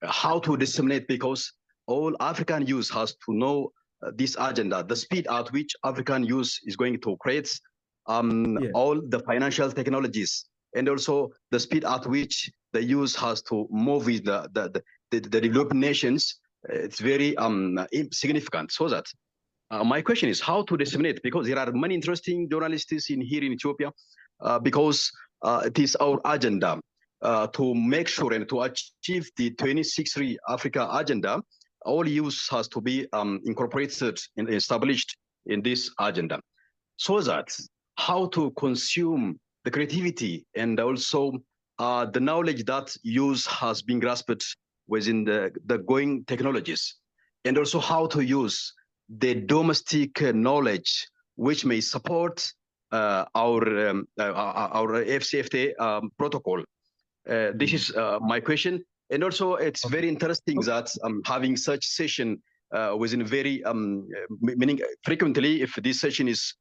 how to disseminate, because all African youth has to know this agenda, the speed at which African youth is going to create all the financial technologies, and also the speed at which the youth has to move with the developed nations. It's very significant. So that my question is how to disseminate, because there are many interesting journalists here in Ethiopia, because it is our agenda to make sure and to achieve the 2063 Africa agenda. All youth has to be incorporated and established in this agenda, so that how to consume the creativity and also the knowledge that youth has been grasped within the going technologies, and also how to use the domestic knowledge which may support our AfCFTA protocol. This is my question. And also it's very interesting that having such session within very meaning frequently, if this session is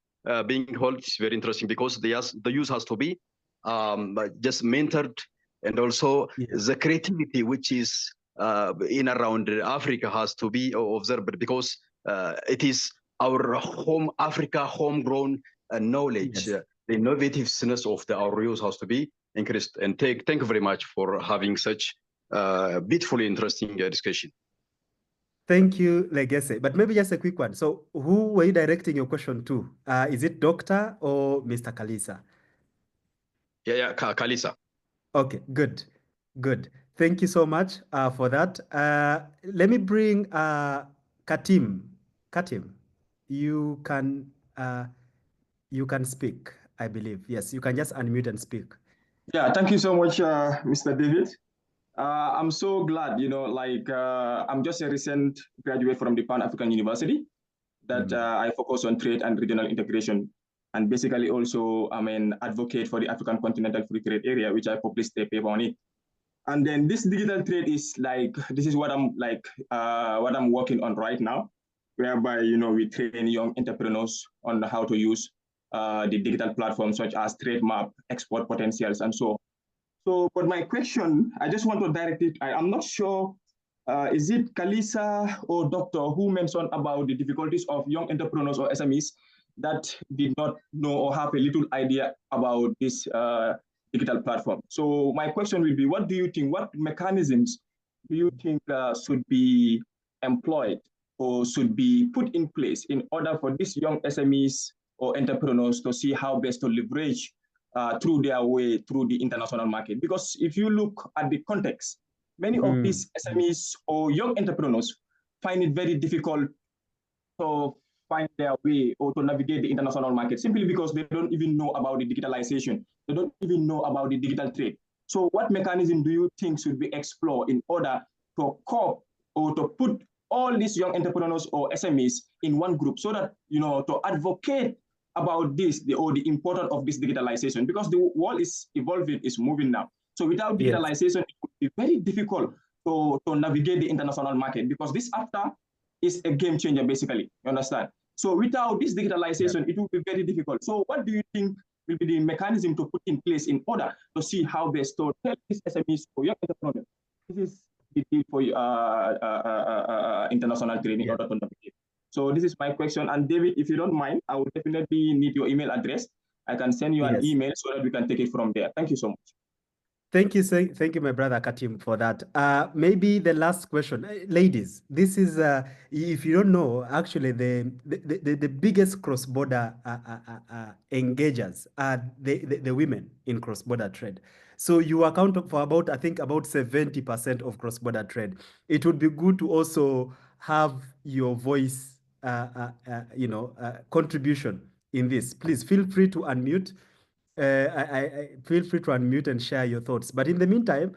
being held, it's very interesting because the youth has to be just mentored, and also the creativity which is in around Africa has to be observed, because it is our home Africa homegrown knowledge. The innovativeness of our youth has to be increased. And thank you very much for having such beautifully interesting discussion.
Thank you, Legese. But maybe just a quick one. So who were you directing your question to? Is it Doctor or Mr. Kalisa?
Yeah, Kalisa.
Okay, good, good. Thank you so much for that. Let me bring Katim. Katim, you can speak, I believe. Yes, you can just unmute and speak.
Yeah, thank you so much, Mr. David. I'm so glad, I'm just a recent graduate from the Pan-African University that I focus on trade and regional integration. And basically also I'm an advocate for the African Continental Free Trade Area, which I published a paper on it. And then this digital trade is this is what I'm working on right now, whereby, we train young entrepreneurs on how to use the digital platforms such as trade map, export potentials, and so on. So, but my question, I just want to direct it. I'm not sure, is it Kalisa or Doctor who mentioned about the difficulties of young entrepreneurs or SMEs that did not know or have a little idea about this digital platform? So my question will be, what do you think, what mechanisms do you think should be employed or should be put in place in order for these young SMEs or entrepreneurs to see how best to leverage through their way through the international market? Because if you look at the context, many of these SMEs or young entrepreneurs find it very difficult to find their way or to navigate the international market simply because they don't even know about the digitalization. They don't even know about the digital trade. So what mechanism do you think should be explored in order to cope or to put all these young entrepreneurs or SMEs in one group so that, to advocate about this, the importance of this digitalization, because the world is evolving, is moving now. So without digitalization, it would be very difficult to navigate the international market, because this AfCFTA is a game changer, basically, you understand? So without this digitalization, it will be very difficult. So what do you think will be the mechanism to put in place in order to see how best to help these SMEs for young entrepreneurs? This is the deal for international trade in order to navigate. So this is my question. And David, if you don't mind, I would definitely need your email address. I can send you an email so that we can take it from there. Thank you so much.
Thank you, my brother Katim, for that. Maybe the last question, ladies. This is, if you don't know, actually the biggest cross-border engagers are the women in cross-border trade. So you account for about, I think, about 70% of cross-border trade. It would be good to also have your voice, contribution in this. Please feel free to unmute. I feel free to unmute and share your thoughts. But in the meantime,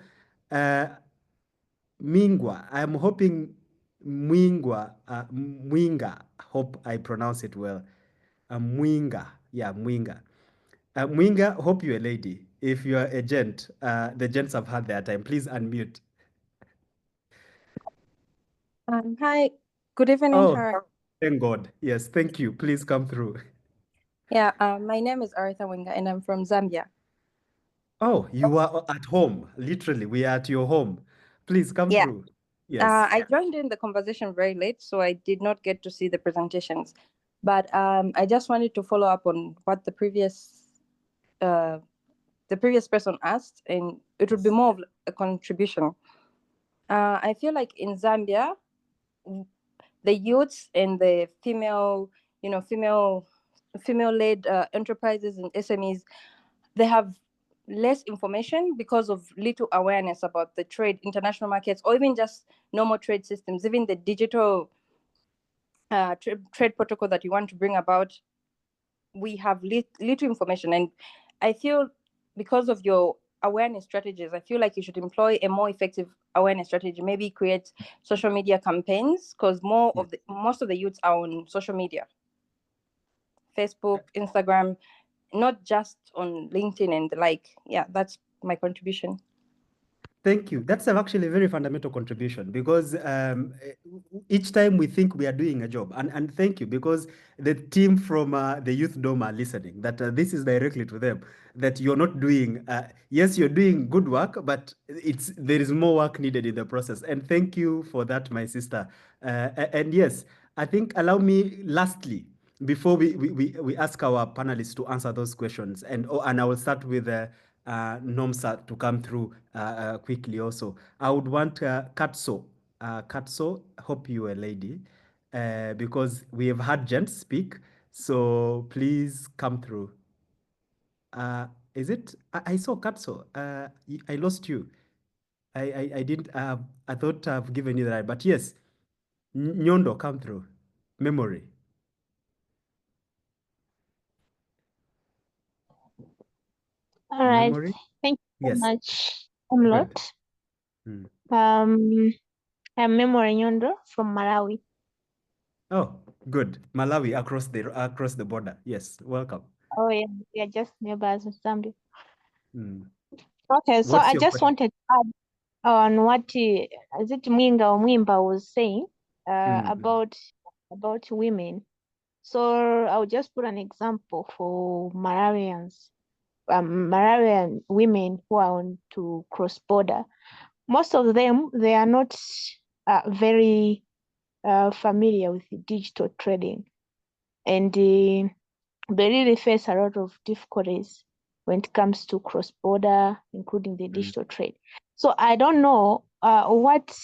Mingwa, I'm hoping Mwinga, hope I pronounce it well. Mwinga, yeah, Mwinga. Mwinga, hope you're a lady. If you're a gent, the gents have had their time. Please unmute.
Hi, good evening.
Oh, thank God. Yes, thank you. Please come through.
Yeah, my name is Aretha Winga and I'm from Zambia.
Oh, you are at home. Literally, we are at your home. Please come through. Yes.
I joined in the conversation very late, so I did not get to see the presentations. But I just wanted to follow up on what the previous person asked, and it would be more of a contribution. I feel like in Zambia, the youths and the female-led enterprises and SMEs, they have less information because of little awareness about the trade, international markets, or even just normal trade systems, even the digital trade protocol that you want to bring about. We have little information, and I feel because of your awareness strategies, I feel like you should employ a more effective awareness strategy. Maybe create social media campaigns, because most of the youths are on social media, Facebook, Instagram, not just on LinkedIn and the like. Yeah, that's my contribution.
Thank you. That's actually a very fundamental contribution, because each time we think we are doing a job, and thank you, because the team from the Youth Dome are listening, that this is directly to them, that you're not doing, yes, you're doing good work, but there is more work needed in the process. And thank you for that, my sister. And yes, I think, allow me lastly, before we ask our panelists to answer those questions, and I will start with Nomsa to come through quickly also. I would want Katso. Katso, hope you're a lady, because we have had gents speak. So please come through. Is it? I saw Katso. I lost you. I didn't. I thought I've given you the right, but yes, Nyondo, come through. Memory.
All right.
Memory.
Thank you so
Yes.
much,
Good.
Omlot.
Mm.
I'm Memory Nyondo from Malawi.
Oh, good. Malawi across the border. Yes, welcome.
Oh yeah, we are just neighbors with Zambia.
Mm.
Okay, so
What's
I
your
just
question?
wanted to add on what is it Mwinga or Mwimba was saying about women. So I'll just put an example for Malawians, Malawian women who are on to cross border. Most of them, they are not very familiar with digital trading, and they really face a lot of difficulties when it comes to cross border, including the digital trade. So I don't know what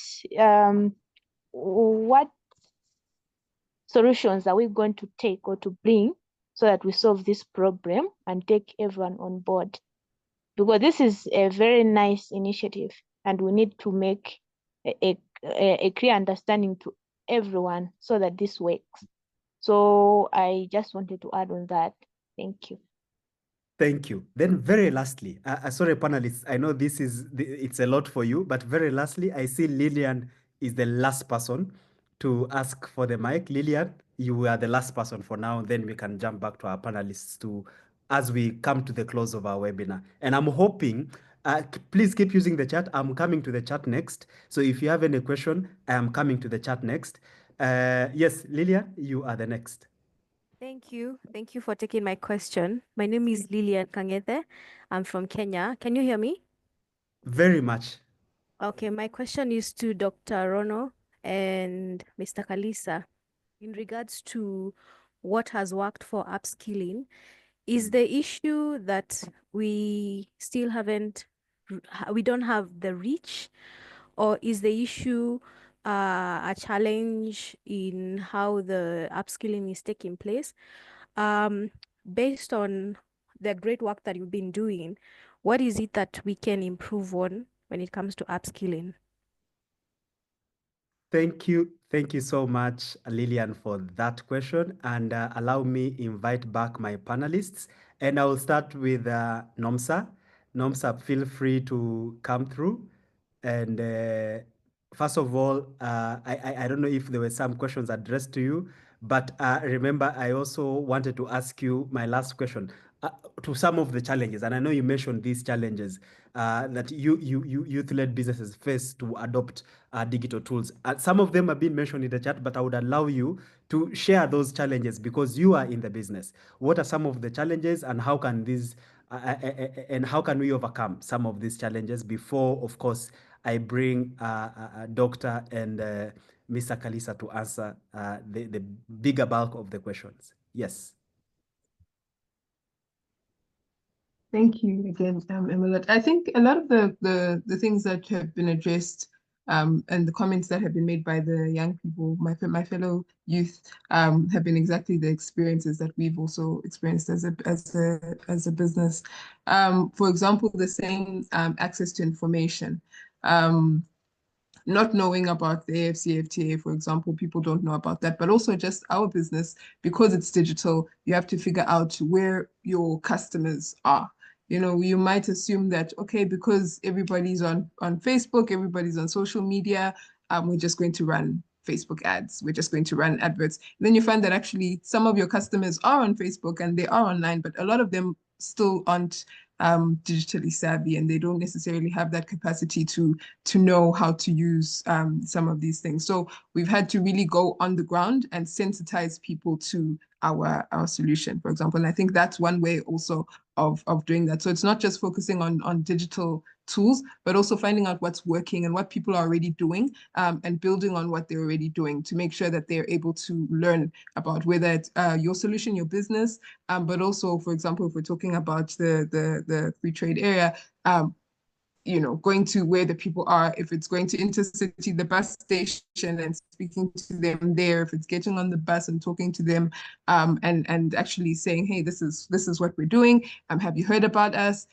solutions are we going to take or to bring so that we solve this problem and take everyone on board, because this is a very nice initiative and we need to make a clear understanding to everyone so that this works. So I just wanted to add on that. Thank you.
Thank you. Then very lastly, sorry, panelists, I know it's a lot for you, but very lastly, I see Lillian is the last person to ask for the mic. Lillian, you are the last person for now. Then we can jump back to our panelists as we come to the close of our webinar. And I'm hoping, please keep using the chat. I'm coming to the chat next. So if you have any question, I am coming to the chat next. Yes, Lillian, you are the next.
Thank you. Thank you for taking my question. My name is Lilian Kangete. I'm from Kenya. Can you hear me?
Very much.
Okay, my question is to Dr. Rono and Mr. Kalisa in regards to what has worked for upskilling. Is the issue that we still we don't have the reach, or is the issue a challenge in how the upskilling is taking place? Based on the great work that you've been doing, what is it that we can improve on when it comes to upskilling?
Thank you. Thank you so much, Lillian, for that question. And allow me invite back my panelists. And I will start with Nomsa. Nomsa, feel free to come through. And first of all, I don't know if there were some questions addressed to you, but remember, I also wanted to ask you my last question to some of the challenges. And I know you mentioned these challenges that youth-led businesses face to adopt digital tools. Some of them have been mentioned in the chat, but I would allow you to share those challenges because you are in the business. What are some of the challenges, and how can we overcome some of these challenges before, of course, I bring Dr. and Mr. Kalisa to answer the bigger bulk of the questions. Yes.
Thank you again, Emilet. I think a lot of the things that have been addressed and the comments that have been made by the young people, my fellow youth, have been exactly the experiences that we've also experienced as a business. For example, the same access to information. Not knowing about the AfCFTA, for example, people don't know about that, but also just our business, because it's digital, you have to figure out where your customers are. You know, you might assume that, okay, because everybody's on Facebook, everybody's on social media, we're just going to run Facebook ads. We're just going to run adverts. And then you find that actually some of your customers are on Facebook and they are online, but a lot of them still aren't digitally savvy, and they don't necessarily have that capacity to know how to use some of these things. So we've had to really go on the ground and sensitize people to our solution, for example. And I think that's one way also of doing that. So it's not just focusing on digital tools, but also finding out what's working and what people are already doing, and building on what they're already doing to make sure that they're able to learn about whether it's your solution, your business, but also, for example, if we're talking about the free trade area, you know, going to where the people are, if it's going to intercity, the bus station, and speaking to them there, if it's getting on the bus and talking to them, and actually saying, hey, this is what we're doing. Have you heard about us?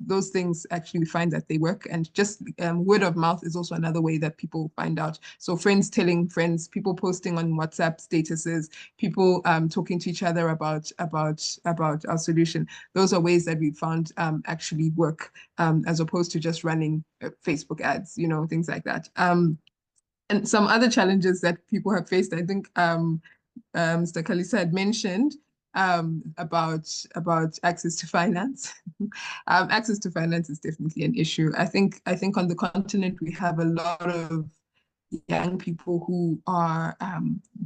Those things actually we find that they work, and just word of mouth is also another way that people find out. So friends telling friends, people posting on WhatsApp statuses, people talking to each other about our solution. Those are ways that we found actually work, as opposed to just running Facebook ads, you know, things like that. And some other challenges that people have faced, I think Mr. Kalisa had mentioned, about access to finance. Access to finance is definitely an issue. I think on the continent we have a lot of young people who are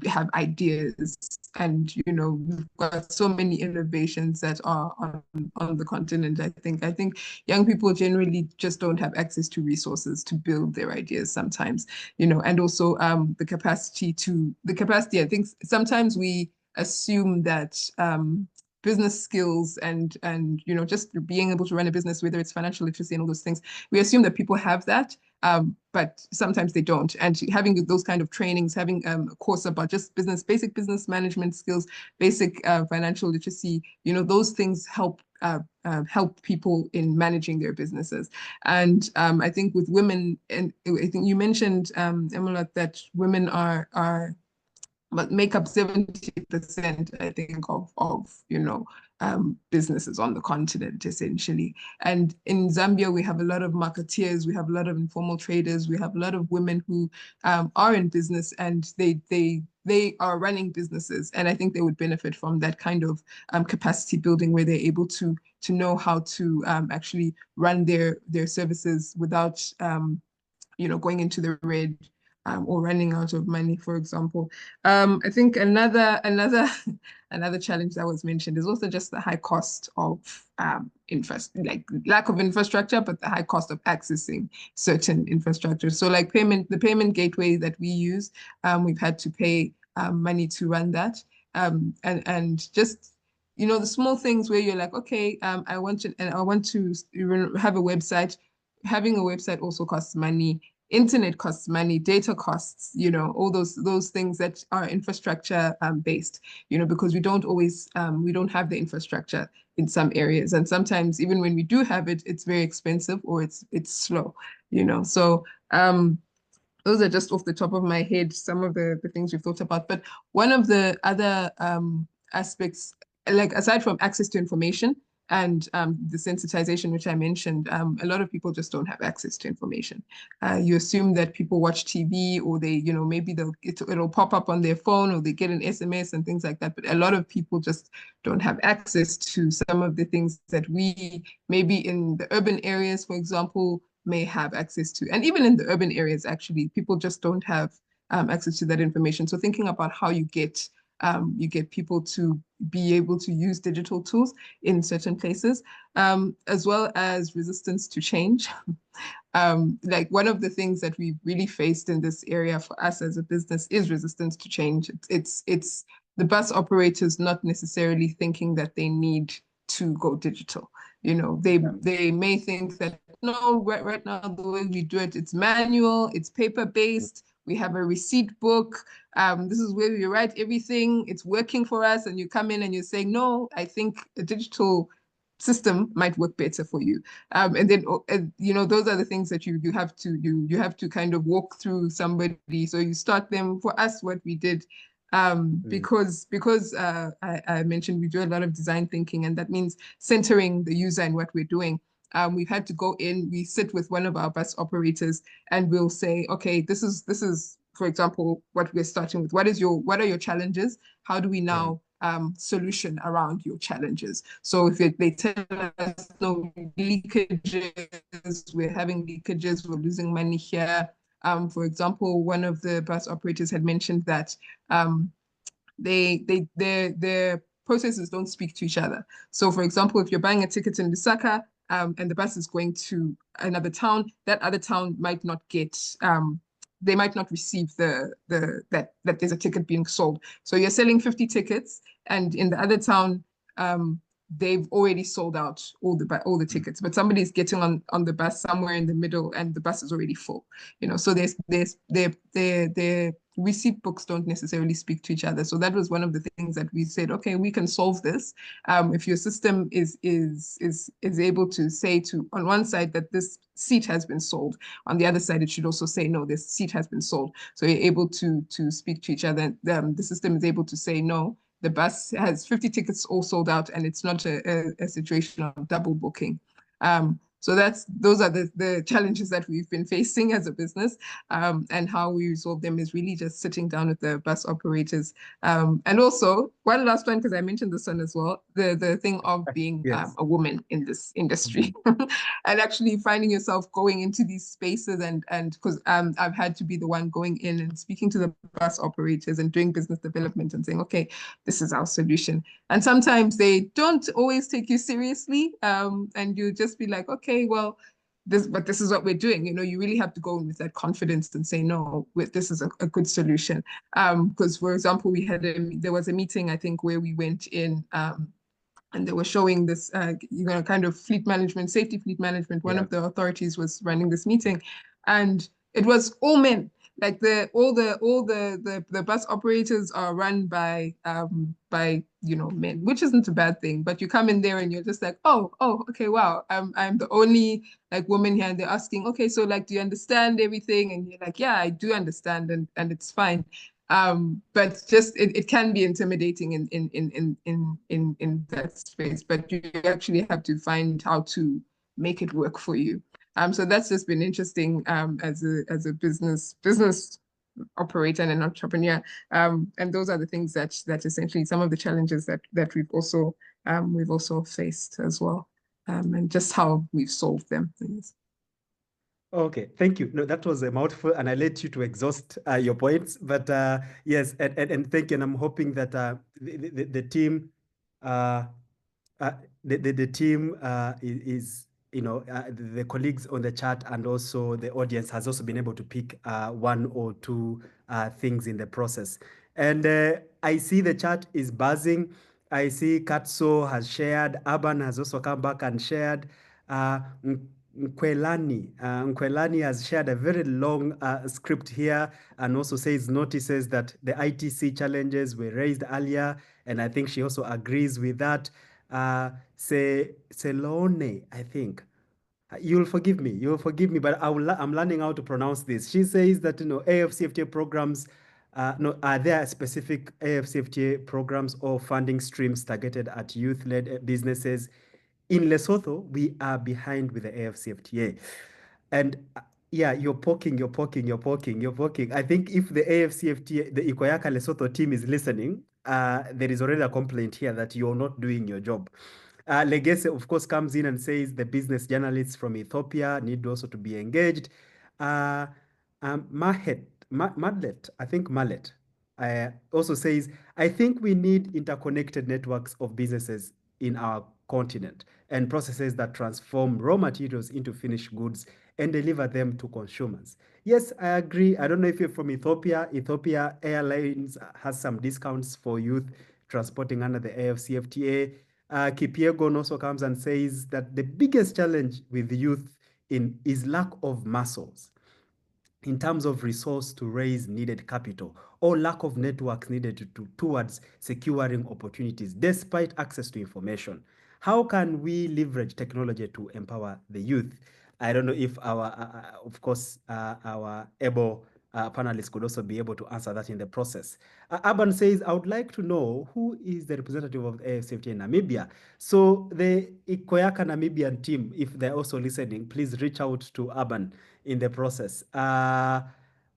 have ideas, and you know, we've got so many innovations that are on the continent. I think young people generally just don't have access to resources to build their ideas sometimes, you know, and also the capacity. I think sometimes we assume that business skills and you know, just being able to run a business, whether it's financial literacy and all those things, we assume that people have that, but sometimes they don't. And having those kind of trainings, having a course about just basic business management skills, basic financial literacy, you know, those things help people in managing their businesses. And I think with women, and I think you mentioned, Emilat, that women but make up 70%, I think, of you know, businesses on the continent, essentially. And in Zambia, we have a lot of marketeers, we have a lot of informal traders, we have a lot of women who are in business, and they are running businesses. And I think they would benefit from that kind of capacity building, where they're able to know how to actually run their services without you know, going into the red, or running out of money, for example. I think another another challenge that was mentioned is also just the high cost of like lack of infrastructure, but the high cost of accessing certain infrastructure. So like the payment gateway that we use, we've had to pay money to run that, and just, you know, the small things where you're like, okay, I want to have a website. Having a website also costs money. Internet costs money, data costs, you know, all those things that are infrastructure based, you know, because we don't always we don't have the infrastructure in some areas, and sometimes even when we do have it, it's very expensive, or it's slow, you know. So those are just off the top of my head some of the things we've thought about. But one of the other aspects, like aside from access to information and the sensitization, which I mentioned, a lot of people just don't have access to information. You assume that people watch TV, or they, you know, maybe it'll pop up on their phone, or they get an SMS and things like that. But a lot of people just don't have access to some of the things that we, maybe in the urban areas, for example, may have access to. And even in the urban areas, actually, people just don't have access to that information. So thinking about how you get people to be able to use digital tools in certain places, as well as resistance to change. Like one of the things that we've really faced in this area for us as a business is resistance to change. It's the bus operators not necessarily thinking that they need to go digital. You know, they may think that, no, right now the way we do it, it's manual, it's paper-based, we have a receipt book, this is where we write everything, it's working for us, and you come in and you say, no, I think a digital system might work better for you. And then, you know, those are the things that you have to kind of walk through somebody. So you start them. For us, what we did, because I mentioned we do a lot of design thinking, and that means centering the user in what we're doing. We've had to go in, we sit with one of our bus operators, and we'll say, okay, this is, for example, what we're starting with. What are your challenges? How do we now solution around your challenges? So if they tell us, no, leakages, we're having leakages, we're losing money here. For example, one of the bus operators had mentioned that their processes don't speak to each other. So for example, if you're buying a ticket in Lusaka, and the bus is going to another town, that other town might not get they might not receive that there's a ticket being sold. So you're selling 50 tickets, and in the other town, they've already sold out all the tickets, but somebody's getting on the bus somewhere in the middle, and the bus is already full. So their receipt books don't necessarily speak to each other. So that was one of the things that we said, okay, we can solve this. If your system is able to say on one side that this seat has been sold, on the other side it should also say no, this seat has been sold. So you're able to speak to each other. The system is able to say no, the bus has 50 tickets all sold out, and it's not a situation of double booking. So those are the challenges that we've been facing as a business, and how we resolve them is really just sitting down with the bus operators. And also, one last one, because I mentioned this one as well, the thing of being a woman in this industry, and actually finding yourself going into these spaces, and because I've had to be the one going in and speaking to the bus operators and doing business development and saying, okay, this is our solution. And sometimes they don't always take you seriously, and you just be like, okay, well, this is what we're doing. You really have to go in with that confidence and say, no, this is a good solution. Because, for example, there was a meeting, I think, where we went in, and they were showing this, kind of safety fleet management. One of the authorities was running this meeting, and it was all men. Like all the bus operators are run by men, which isn't a bad thing. But you come in there and you're just like, oh, okay, wow, I'm the only woman here, and they're asking, okay, so do you understand everything? And you're like, yeah, I do understand, and it's fine. But just it can be intimidating in that space. But you actually have to find how to make it work for you. So that's just been interesting as a business operator and an entrepreneur. And those are the things that essentially some of the challenges that we've also faced as well, and just how we've solved them.
Okay, thank you. No, that was a mouthful, and I let you to exhaust your points. But yes, and thank you. And I'm hoping that the team, the team is the colleagues on the chat and also the audience has also been able to pick one or two things in the process. And I see the chat is buzzing. I see Katso has shared. Aban has also come back and shared. Nkwelani has shared a very long script here and also notices that the ITC challenges were raised earlier, and I think she also agrees with that. Selone, I think. You'll forgive me, but I'm learning how to pronounce this. She says that AfCFTA programs, are there specific AfCFTA programs or funding streams targeted at youth-led businesses? In Lesotho, we are behind with the AfCFTA. And yeah, you're poking. I think if the AfCFTA, the Ikoyaka Lesotho team is listening, there is already a complaint here that you're not doing your job. Legese, of course, comes in and says the business journalists from Ethiopia need also to be engaged. Madlet, I think Mallet, also says, I think we need interconnected networks of businesses in our continent and processes that transform raw materials into finished goods and deliver them to consumers. Yes, I agree. I don't know if you're from Ethiopia. Ethiopia Airlines has some discounts for youth transporting under the AfCFTA. Kipiegon also comes and says that the biggest challenge with youth is lack of muscles in terms of resource to raise needed capital or lack of networks needed towards securing opportunities despite access to information. How can we leverage technology to empower the youth? I don't know if of course, our able panelists could also be able to answer that in the process. Aban says, I would like to know who is the representative of the AfCFTA in Namibia. So the Ikoyaka Namibian team, if they're also listening, please reach out to Aban in the process.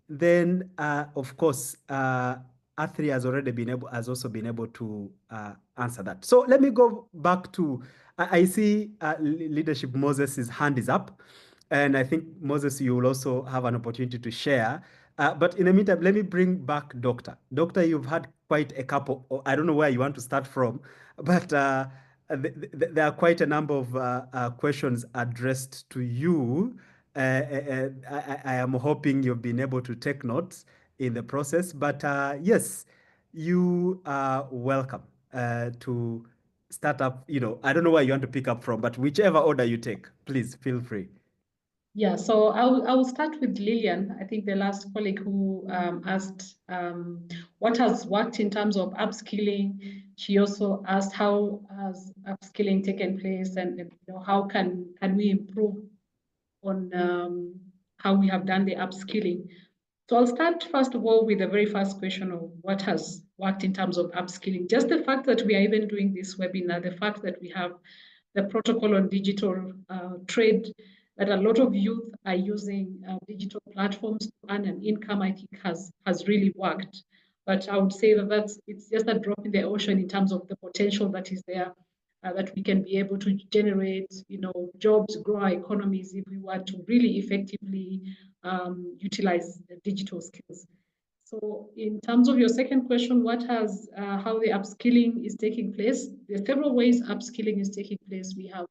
Then, of course, Athri has also been able to answer that. So let me go back to, I see Leadership Moses' hand is up. And I think, Moses, you will also have an opportunity to share. But in the meantime, let me bring back Doctor. Doctor, you've had quite a couple, I don't know where you want to start from, but there are quite a number of questions addressed to you. I am hoping you've been able to take notes in the process, but yes, you are welcome to start up. I don't know where you want to pick up from, but whichever order you take, please feel free.
Yeah, so I'll start with Lillian. I think the last colleague who asked what has worked in terms of upskilling. She also asked how has upskilling taken place, and how can we improve on how we have done the upskilling. So I'll start first of all with the very first question of what has worked in terms of upskilling. Just the fact that we are even doing this webinar, the fact that we have the protocol on digital trade, that a lot of youth are using digital platforms to earn an income, I think has really worked. But I would say that it's just a drop in the ocean in terms of the potential that is there, that we can be able to generate, jobs, grow our economies if we were to really effectively utilize the digital skills. So in terms of your second question, how the upskilling is taking place, there are several ways upskilling is taking place. We have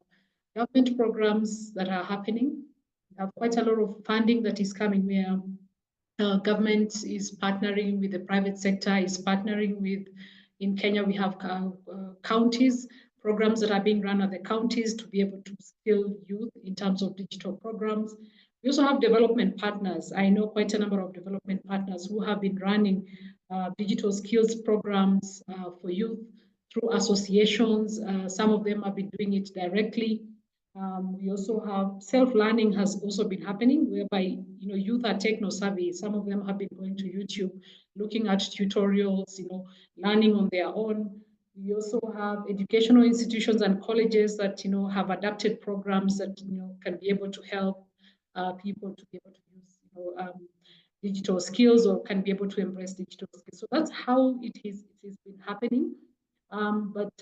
government programs that are happening. We have quite a lot of funding that is coming where government is partnering with the private sector, is partnering with, in Kenya, we have counties, programs that are being run at the counties to be able to skill youth in terms of digital programs. We also have development partners. I know quite a number of development partners who have been running digital skills programs for youth through associations. Some of them have been doing it directly. We also have self-learning has also been happening, whereby youth are techno-savvy. Some of them have been going to YouTube, looking at tutorials, learning on their own. We also have educational institutions and colleges that have adapted programs that can be able to help people to be able to use digital skills, or can be able to embrace digital skills. So that's how it has been happening. But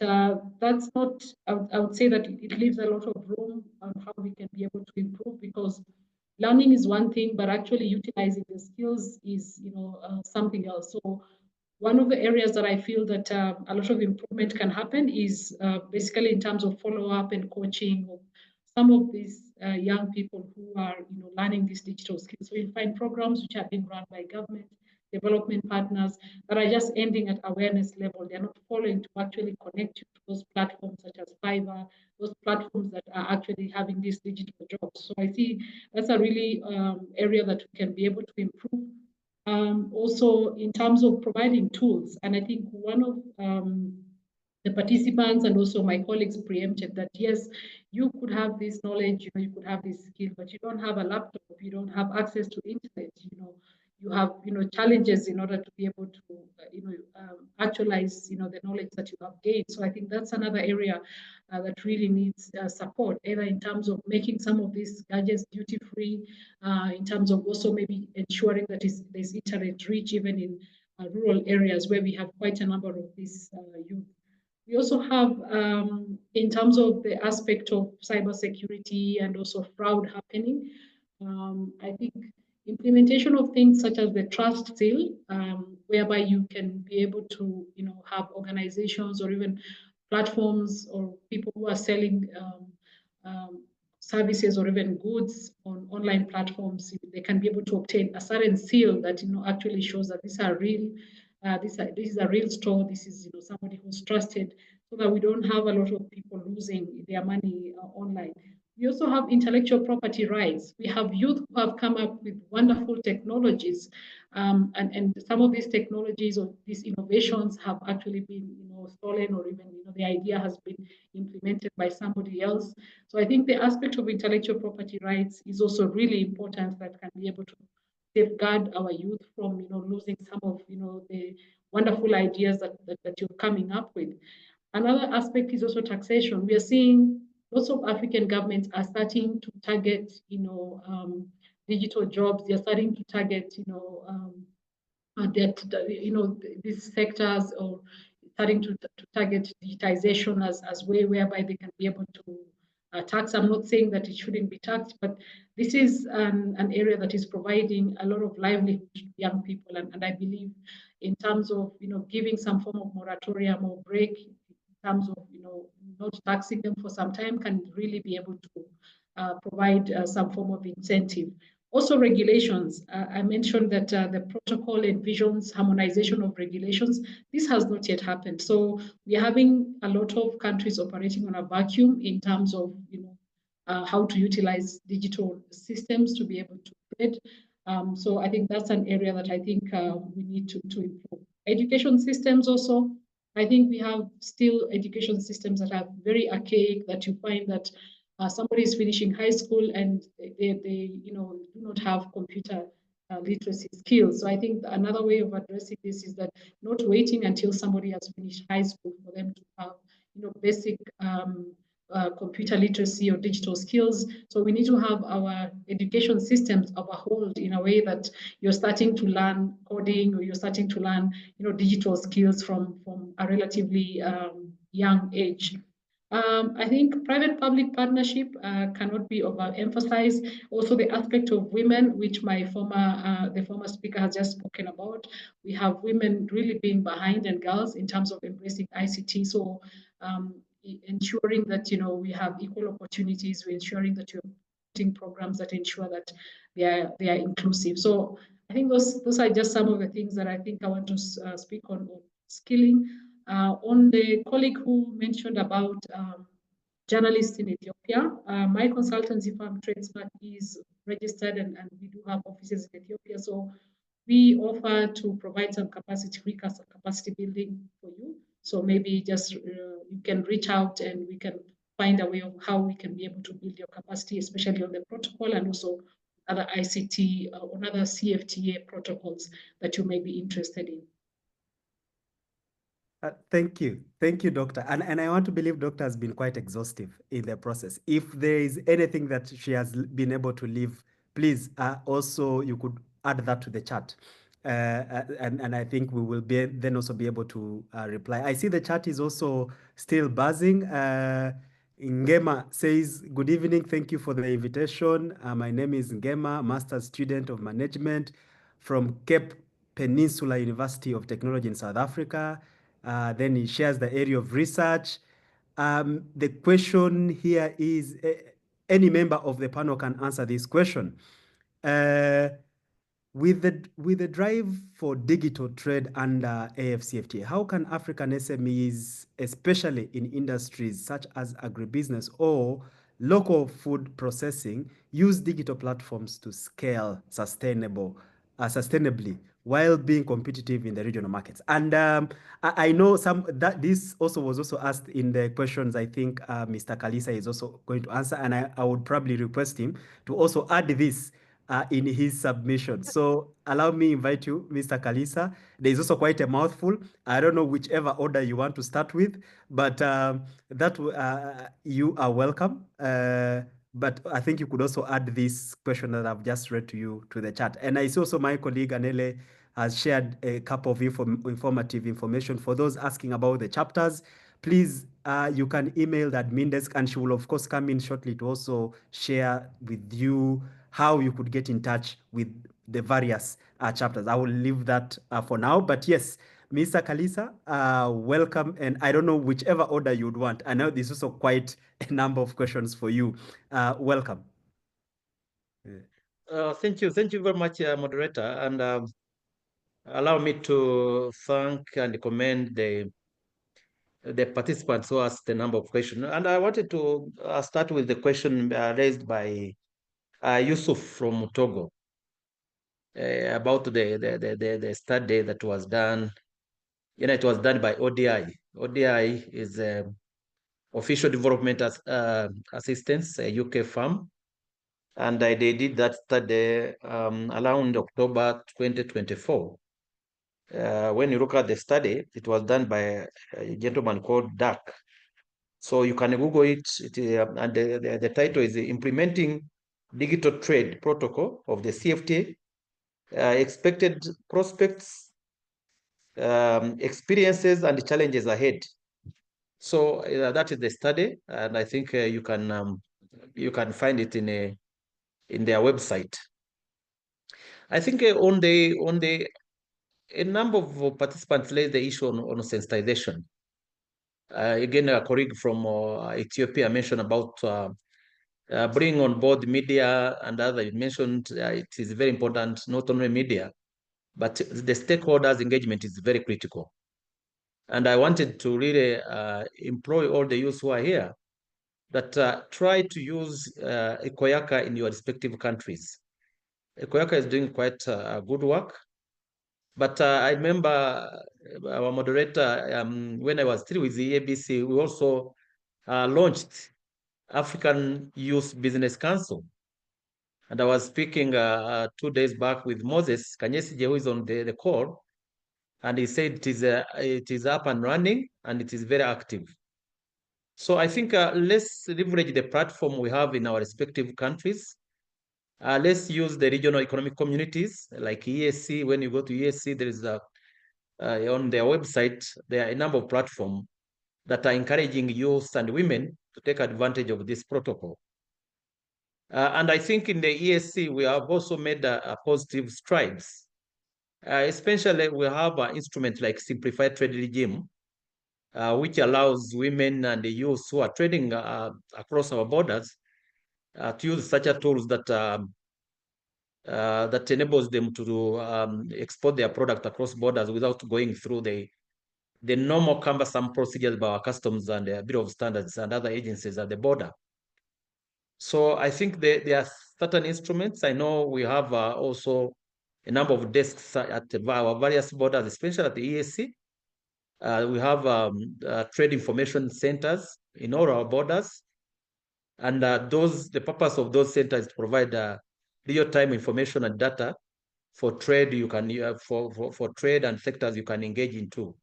that's not, I would say that it leaves a lot of room on how we can be able to improve, because learning is one thing, but actually utilizing the skills is something else. So one of the areas that I feel that a lot of improvement can happen is basically in terms of follow-up and coaching of some of these young people who are learning these digital skills. So you'll find programs which are being run by government, development partners, that are just ending at awareness level. They're not following to actually connect you to those platforms such as Fiverr, those platforms that are actually having these digital jobs. So I see that's a really area that we can be able to improve. Also in terms of providing tools, and I think one of the participants and also my colleagues preempted that, yes, you could have this knowledge, you could have this skill, but you don't have a laptop, you don't have access to internet, you have challenges in order to be able to actualize the knowledge that you have gained. So I think that's another area that really needs support, either in terms of making some of these gadgets duty free, in terms of also maybe ensuring that there's internet reach even in rural areas where we have quite a number of these youth. We also have, in terms of the aspect of cybersecurity and also fraud happening, I think implementation of things such as the trust seal, whereby you can be able to, have organizations or even platforms or people who are selling services or even goods on online platforms, they can be able to obtain a certain seal that actually shows that these are real. This is a real store. This is somebody who's trusted, so that we don't have a lot of people losing their money online. We also have intellectual property rights. We have youth who have come up with wonderful technologies, and some of these technologies or these innovations have actually been stolen, or even the idea has been implemented by somebody else. So I think the aspect of intellectual property rights is also really important, that can be able to safeguard our youth from losing some of the wonderful ideas that you're coming up with. Another aspect is also taxation. We are seeing lots of African governments are starting to target digital jobs. They're starting to target these sectors, or starting to target digitization as way whereby they can be able to tax. I'm not saying that it shouldn't be taxed, but this is an area that is providing a lot of livelihood to young people, and I believe in terms of giving some form of moratorium or break, terms of not taxing them for some time can really be able to provide some form of incentive. Also, regulations. I mentioned that the protocol envisions harmonization of regulations. This has not yet happened. So we are having a lot of countries operating on a vacuum in terms of how to utilize digital systems to be able to trade. So I think that's an area that I think we need to improve. Education systems also. I think we have still education systems that are very archaic, that you find that somebody is finishing high school and they do not have computer literacy skills. So I think another way of addressing this is that not waiting until somebody has finished high school for them to have basic computer literacy or digital skills. So we need to have our education systems overhauled in a way that you're starting to learn coding, or you're starting to learn digital skills from a relatively young age. I think private-public partnership cannot be overemphasized. Also, the aspect of women, which the former speaker has just spoken about. We have women really being behind and girls in terms of embracing ICT. So ensuring that we have equal opportunities, we're ensuring that you're putting programs that ensure that they are inclusive. So I think those are just some of the things that I think I want to speak on skilling. On the colleague who mentioned about journalists in Ethiopia, my consultancy firm TradeSmart is registered and we do have offices in Ethiopia. So we offer to provide some free capacity building for you. So maybe just you can reach out and we can find a way of how we can be able to build your capacity, especially on the protocol and also other ICT or other CFTA protocols that you may be interested in.
Thank you. Thank you, Doctor. And I want to believe Doctor has been quite exhaustive in the process. If there is anything that she has been able to leave, please also you could add that to the chat. And I think we will then also be able to reply. I see the chat is also still buzzing. Ngema says, good evening. Thank you for the invitation. My name is Ngema, Master's Student of Management from Cape Peninsula University of Technology in South Africa. Then he shares the area of research. The question here is, any member of the panel can answer this question. With the drive for digital trade under AfCFTA, how can African SMEs, especially in industries such as agribusiness or local food processing, use digital platforms to scale sustainably while being competitive in the regional markets? And I know that this also was also asked in the questions. I think Mr. Kalisa is also going to answer, and I would probably request him to also add this in his submission. So allow me invite you, Mr. Kalisa. There is also quite a mouthful. I don't know whichever order you want to start with, but you are welcome. But I think you could also add this question that I've just read to you to the chat. And I see also my colleague Anele has shared a couple of informative information for those asking about the chapters. Please, you can email the admin desk, and she will of course come in shortly to also share with you how you could get in touch with the various chapters. I will leave that for now, but yes, Mr. Kalisa, welcome. And I don't know whichever order you'd want. I know there's also quite a number of questions for you. Welcome.
Thank you very much, moderator. And allow me to thank and commend the participants who asked a number of questions. And I wanted to start with the question raised by Yusuf from Togo about the study that was done. It was done by ODI. ODI is Official Development Assistance, a UK firm. And they did that study around October 2024. When you look at the study, it was done by a gentleman called Duck. So you can Google it, and the title is Implementing Digital Trade Protocol of the CFTA, Expected Prospects, Experiences and Challenges Ahead. So that is the study, and I think you can find it in their website. I think a number of participants raised the issue on sensitization. Again, a colleague from Ethiopia mentioned about bringing on board media and other. You mentioned it is very important, not only media, but the stakeholders' engagement is very critical. And I wanted to really employ all the youth who are here that try to use Ekoyaka in your respective countries. Ekoyaka is doing quite good work. But I remember our moderator, when I was still with the ABC, we also launched African Youth Business Council. And I was speaking 2 days back with Moses Kanyesije, who is on the call, and he said it is up and running and it is very active. So I think let's leverage the platform we have in our respective countries. Let's use the regional economic communities like ESC. When you go to ESC, there is on their website, there are a number of platforms that are encouraging youth and women to take advantage of this protocol. And I think in the ESC, we have also made a positive strides. Especially, we have an instrument like Simplified Trade Regime, which allows women and the youth who are trading across our borders to use such a tools that that enables them to export their product across borders without going through the normal cumbersome procedures by our customs and the Bureau of Standards and other agencies at the border. So I think there are certain instruments. I know we have also a number of desks at our various borders, especially at the ESC. We have trade information centers in all our borders. And the purpose of those centers is to provide real-time information and data for trade for trade and sectors you can engage into.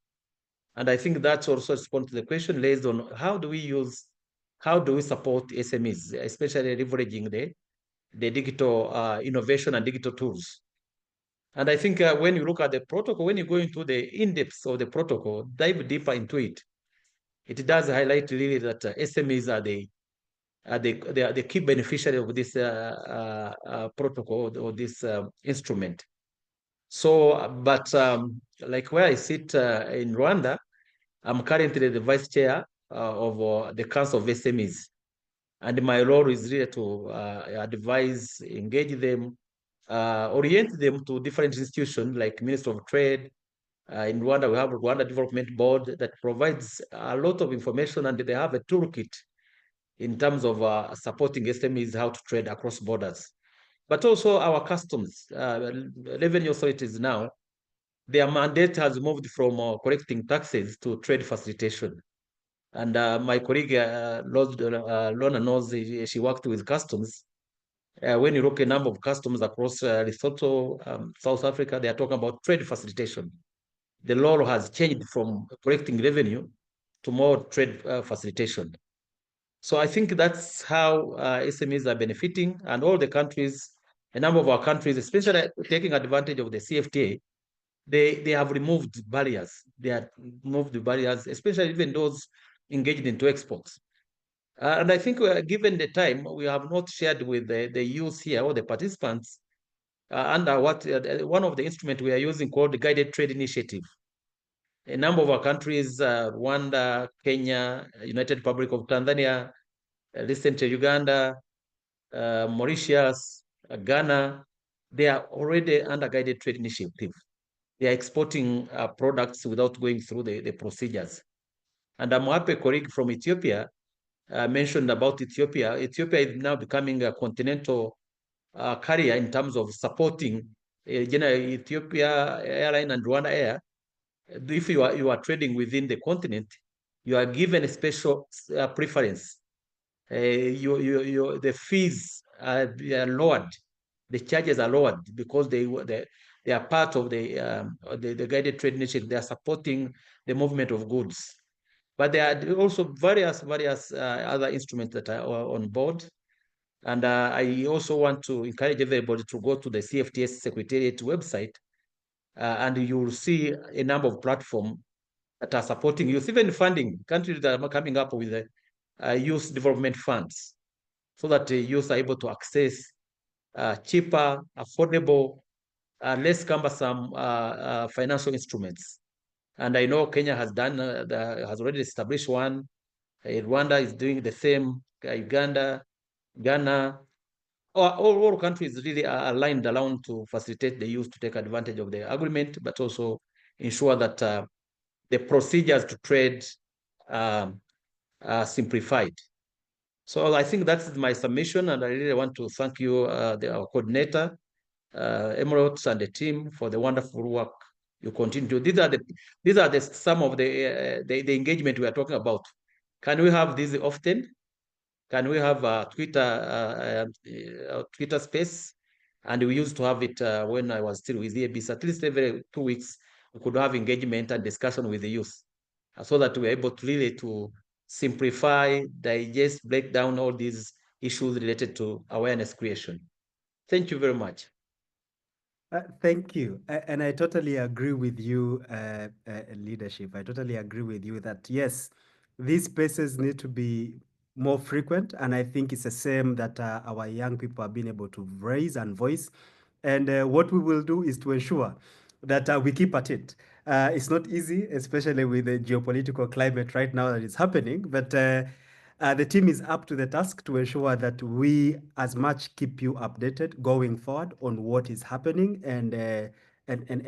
And I think that's also response to the question raised on how do we support SMEs, especially leveraging the digital innovation and digital tools. And I think when you look at the protocol, when you go into the in-depth of the protocol, dive deeper into it, it does highlight really that SMEs are the key beneficiary of this protocol or this instrument. So, but like where I sit in Rwanda, I'm currently the vice chair of the Council of SMEs. And my role is really to advise, engage them, orient them to different institutions like Ministry of Trade. In Rwanda, we have Rwanda Development Board that provides a lot of information, and they have a toolkit in terms of supporting SMEs how to trade across borders. But also our customs, revenue authorities now, their mandate has moved from collecting taxes to trade facilitation. And my colleague, Lorna knows she worked with customs. When you look at a number of customs across Lesotho, South Africa, they are talking about trade facilitation. The law has changed from collecting revenue to more trade facilitation. So I think that's how SMEs are benefiting, and all the countries, a number of our countries, especially taking advantage of the CFTA, they have removed barriers. They have removed the barriers, especially even those engaged into exports. And I think given the time, we have not shared with the youth here or the participants under one of the instruments we are using called the Guided Trade Initiative. A number of our countries, Rwanda, Kenya, United Republic of Tanzania, recently Uganda, Mauritius, Ghana, they are already under Guided Trade Initiative. They are exporting products without going through the procedures. And I'm happy a colleague from Ethiopia mentioned about Ethiopia. Ethiopia is now becoming a continental carrier in terms of supporting Ethiopia Airline and Rwanda Air. If you are trading within the continent, you are given a special preference. The fees are lowered, the charges are lowered because they are part of the guided trade initiative. They are supporting the movement of goods. But there are also various other instruments that are on board. And I also want to encourage everybody to go to the CFTS Secretariat website, and you will see a number of platforms that are supporting youth, even funding countries that are coming up with youth development funds, so that youth are able to access cheaper, affordable, less cumbersome financial instruments. And I know Kenya has done, has already established one. Rwanda is doing the same. Uganda, Ghana, all countries really are aligned around to facilitate the youth to take advantage of the agreement, but also ensure that the procedures to trade are simplified. So I think that's my submission, and I really want to thank you, our coordinator, Emirates, and the team for the wonderful work you continue to. These are some of the engagement we are talking about. Can we have this often? Can we have a Twitter space? And we used to have it when I was still with EABC. At least every 2 weeks, we could have engagement and discussion with the youth, so that we're able to really to simplify, digest, break down all these issues related to awareness creation. Thank you very much.
Thank you. And I totally agree with you, leadership. I totally agree with you that, yes, these spaces need to be more frequent. And I think it's the same that our young people have been able to raise and voice. And what we will do is to ensure that we keep at it. It's not easy, especially with the geopolitical climate right now that is happening. But the team is up to the task to ensure that we as much keep you updated going forward on what is happening, and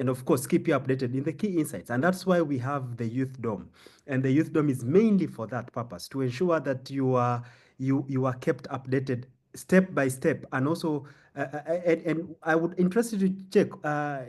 of course keep you updated in the key insights. And that's why we have the Youth Dome. And the Youth Dome is mainly for that purpose, to ensure that you are kept updated step by step. And also and I would interest you to check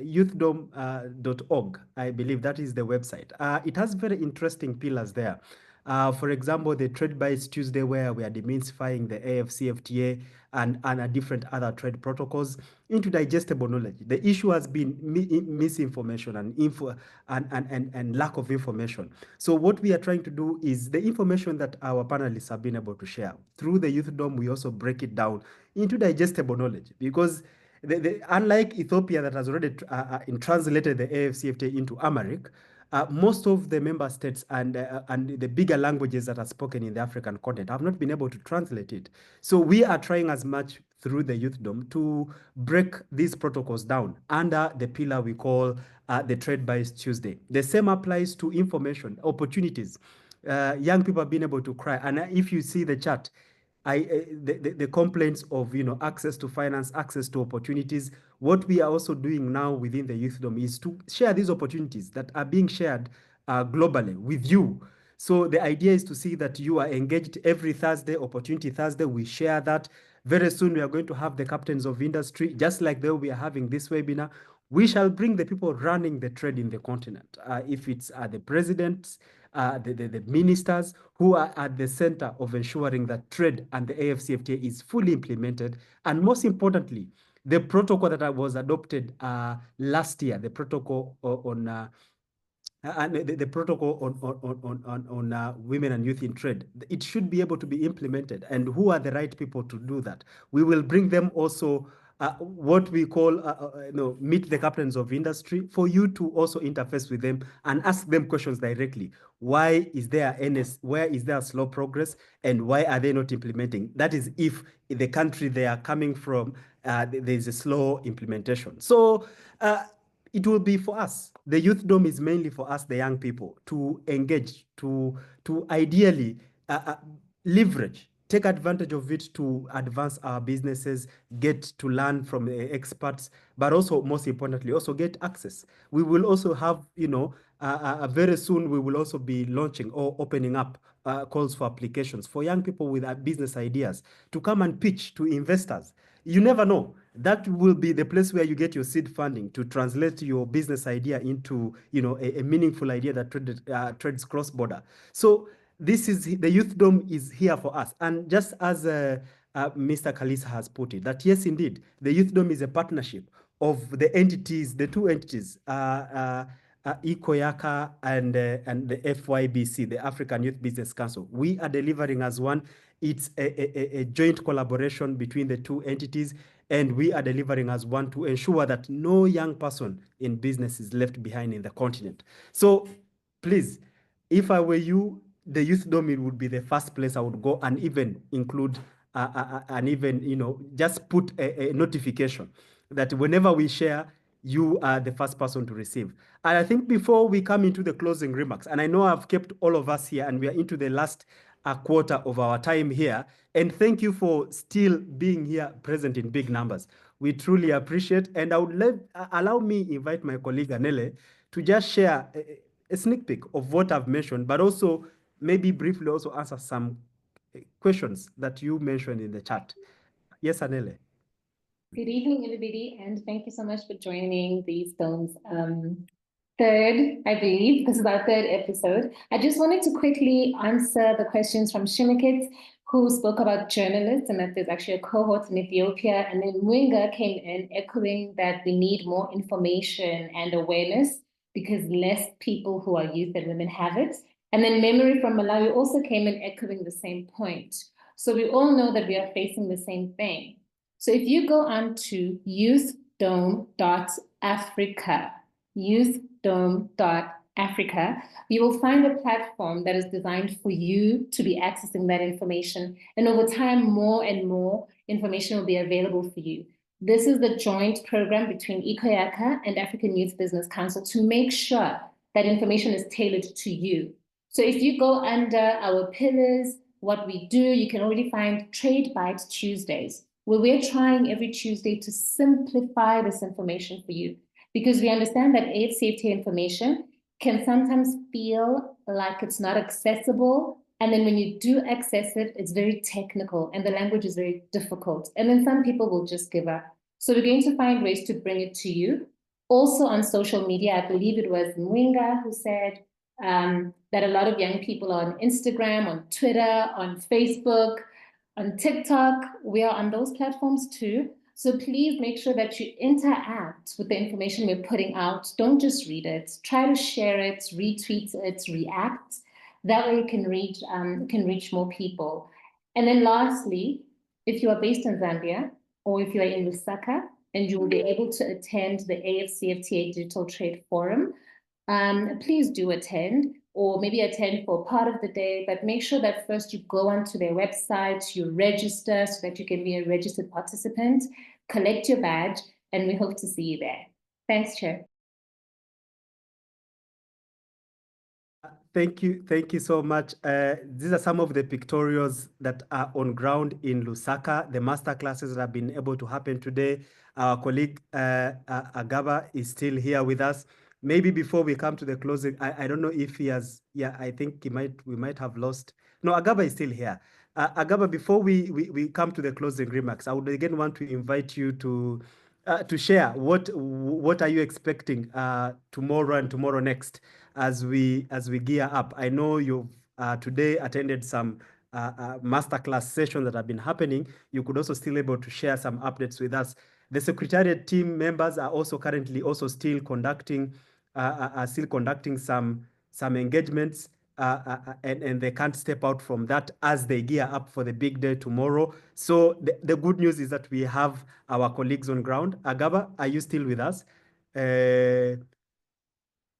youthdome.org. I believe that is the website. It has very interesting pillars there. For example, the Trade Bites Tuesday, where we are demystifying the AfCFTA and different other trade protocols into digestible knowledge. The issue has been misinformation and lack of information. So what we are trying to do is the information that our panelists have been able to share through the Youth Dome, we also break it down into digestible knowledge, because unlike Ethiopia that has already translated the AfCFTA into Amharic, most of the member states and the bigger languages that are spoken in the African continent have not been able to translate it. So we are trying as much through the Youth Dome to break these protocols down under the pillar we call the Trade Bites Tuesday. The same applies to information, opportunities. Young people have been able to cry. And if you see the chart, the complaints of access to finance, access to opportunities. What we are also doing now within the Youth Dome is to share these opportunities that are being shared globally with you. So the idea is to see that you are engaged every Thursday, Opportunity Thursday. We share that. Very soon we are going to have the captains of industry, just like though we are having this webinar. We shall bring the people running the trade in the continent. If it's the presidents, the ministers who are at the center of ensuring that trade and the AfCFTA is fully implemented. And most importantly, the protocol that was adopted last year, the protocol on and the protocol on women and youth in trade, it should be able to be implemented. And who are the right people to do that? We will bring them also what we call meet the captains of industry, for you to also interface with them and ask them questions directly. Why is there where is there slow progress, and why are they not implementing? That is, if in the country they are coming from, there's a slow implementation. So it will be for us. The Youth Dome is mainly for us, the young people, to engage, to ideally leverage, take advantage of it to advance our businesses, get to learn from the experts, but also, most importantly, also get access. We will also have, very soon we will also be launching or opening up calls for applications for young people with business ideas to come and pitch to investors. You never know. That will be the place where you get your seed funding to translate your business idea into, a meaningful idea that trades cross-border. So this is, the Youth Dome is here for us. And just as Mr. Kalisa has put it, that yes, indeed, the Youth Dome is a partnership of the entities, the two entities, ECOYACA and the FYBC, the African Youth Business Council. We are delivering as one. It's a joint collaboration between the two entities, and we are delivering as one to ensure that no young person in business is left behind in the continent. So please, if I were you, the Youth Dome would be the first place I would go, and even include and even, just put a notification that whenever we share, you are the first person to receive. And I think before we come into the closing remarks, and I know I've kept all of us here and we are into the last quarter of our time here, and thank you for still being here present in big numbers. We truly appreciate, and I would allow me invite my colleague Anele to just share a sneak peek of what I've mentioned, but also maybe briefly also answer some questions that you mentioned in the chat. Yes, Anele.
Good evening, everybody, and thank you so much for joining the Stones third, I believe. This is our third episode. I just wanted to quickly answer the questions from Shimikit, who spoke about journalists and that there's actually a cohort in Ethiopia. And then Mwinga came in echoing that we need more information and awareness because less people who are youth and women have it. And then Memory from Malawi also came in echoing the same point. So we all know that we are facing the same thing. So if you go on to youthdome.africa, youthdome.africa, you will find a platform that is designed for you to be accessing that information. And over time, more and more information will be available for you. This is the joint program between Ikoyaka and African Youth Business Council to make sure that information is tailored to you. So if you go under our pillars, what we do, you can already find Trade Bites Tuesdays, where we're trying every Tuesday to simplify this information for you, because we understand that AfCFTA information can sometimes feel like it's not accessible. And then when you do access it, it's very technical and the language is very difficult. And then some people will just give up. So we're going to find ways to bring it to you. Also on social media, I believe it was Mwinga who said that a lot of young people are on Instagram, on Twitter, on Facebook, on TikTok. We are on those platforms too. So please make sure that you interact with the information we're putting out. Don't just read it. Try to share it, retweet it, react. That way it can reach more people. And then lastly, if you are based in Zambia or if you are in Lusaka and you will be able to attend the AfCFTA Digital Trade Forum, please do attend, or maybe attend for part of the day, but make sure that first you go onto their website, you register so that you can be a registered participant, collect your badge, and we hope to see you there. Thanks, Chair.
Thank you so much. These are some of the pictorials that are on ground in Lusaka, the master classes that have been able to happen today. Our colleague Agaba is still here with us. Maybe before we come to the closing, I don't know if he has, I think we might have lost. No, Agaba is still here. Agaba, before we come to the closing remarks, I would again want to invite you to share what are you expecting tomorrow and tomorrow next as we gear up. I know you've today attended some masterclass sessions that have been happening. You could also still able to share some updates with us. The Secretariat team members are also currently still conducting some engagements, and they can't step out from that as they gear up for the big day tomorrow. So the good news is that we have our colleagues on ground. Agaba, are you still with us?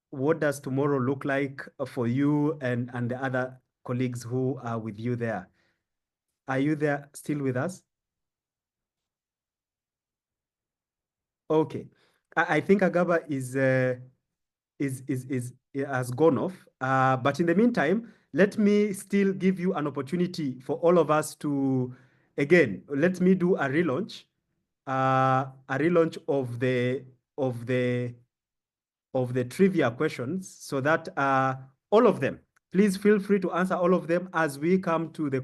What does tomorrow look like for you and the other colleagues who are with you there? Are you there still with us? Okay, I think Agaba has gone off. But in the meantime, let me still give you an opportunity for all of us to, again, let me do a relaunch of the trivia questions, so that all of them, please feel free to answer all of them as we come to the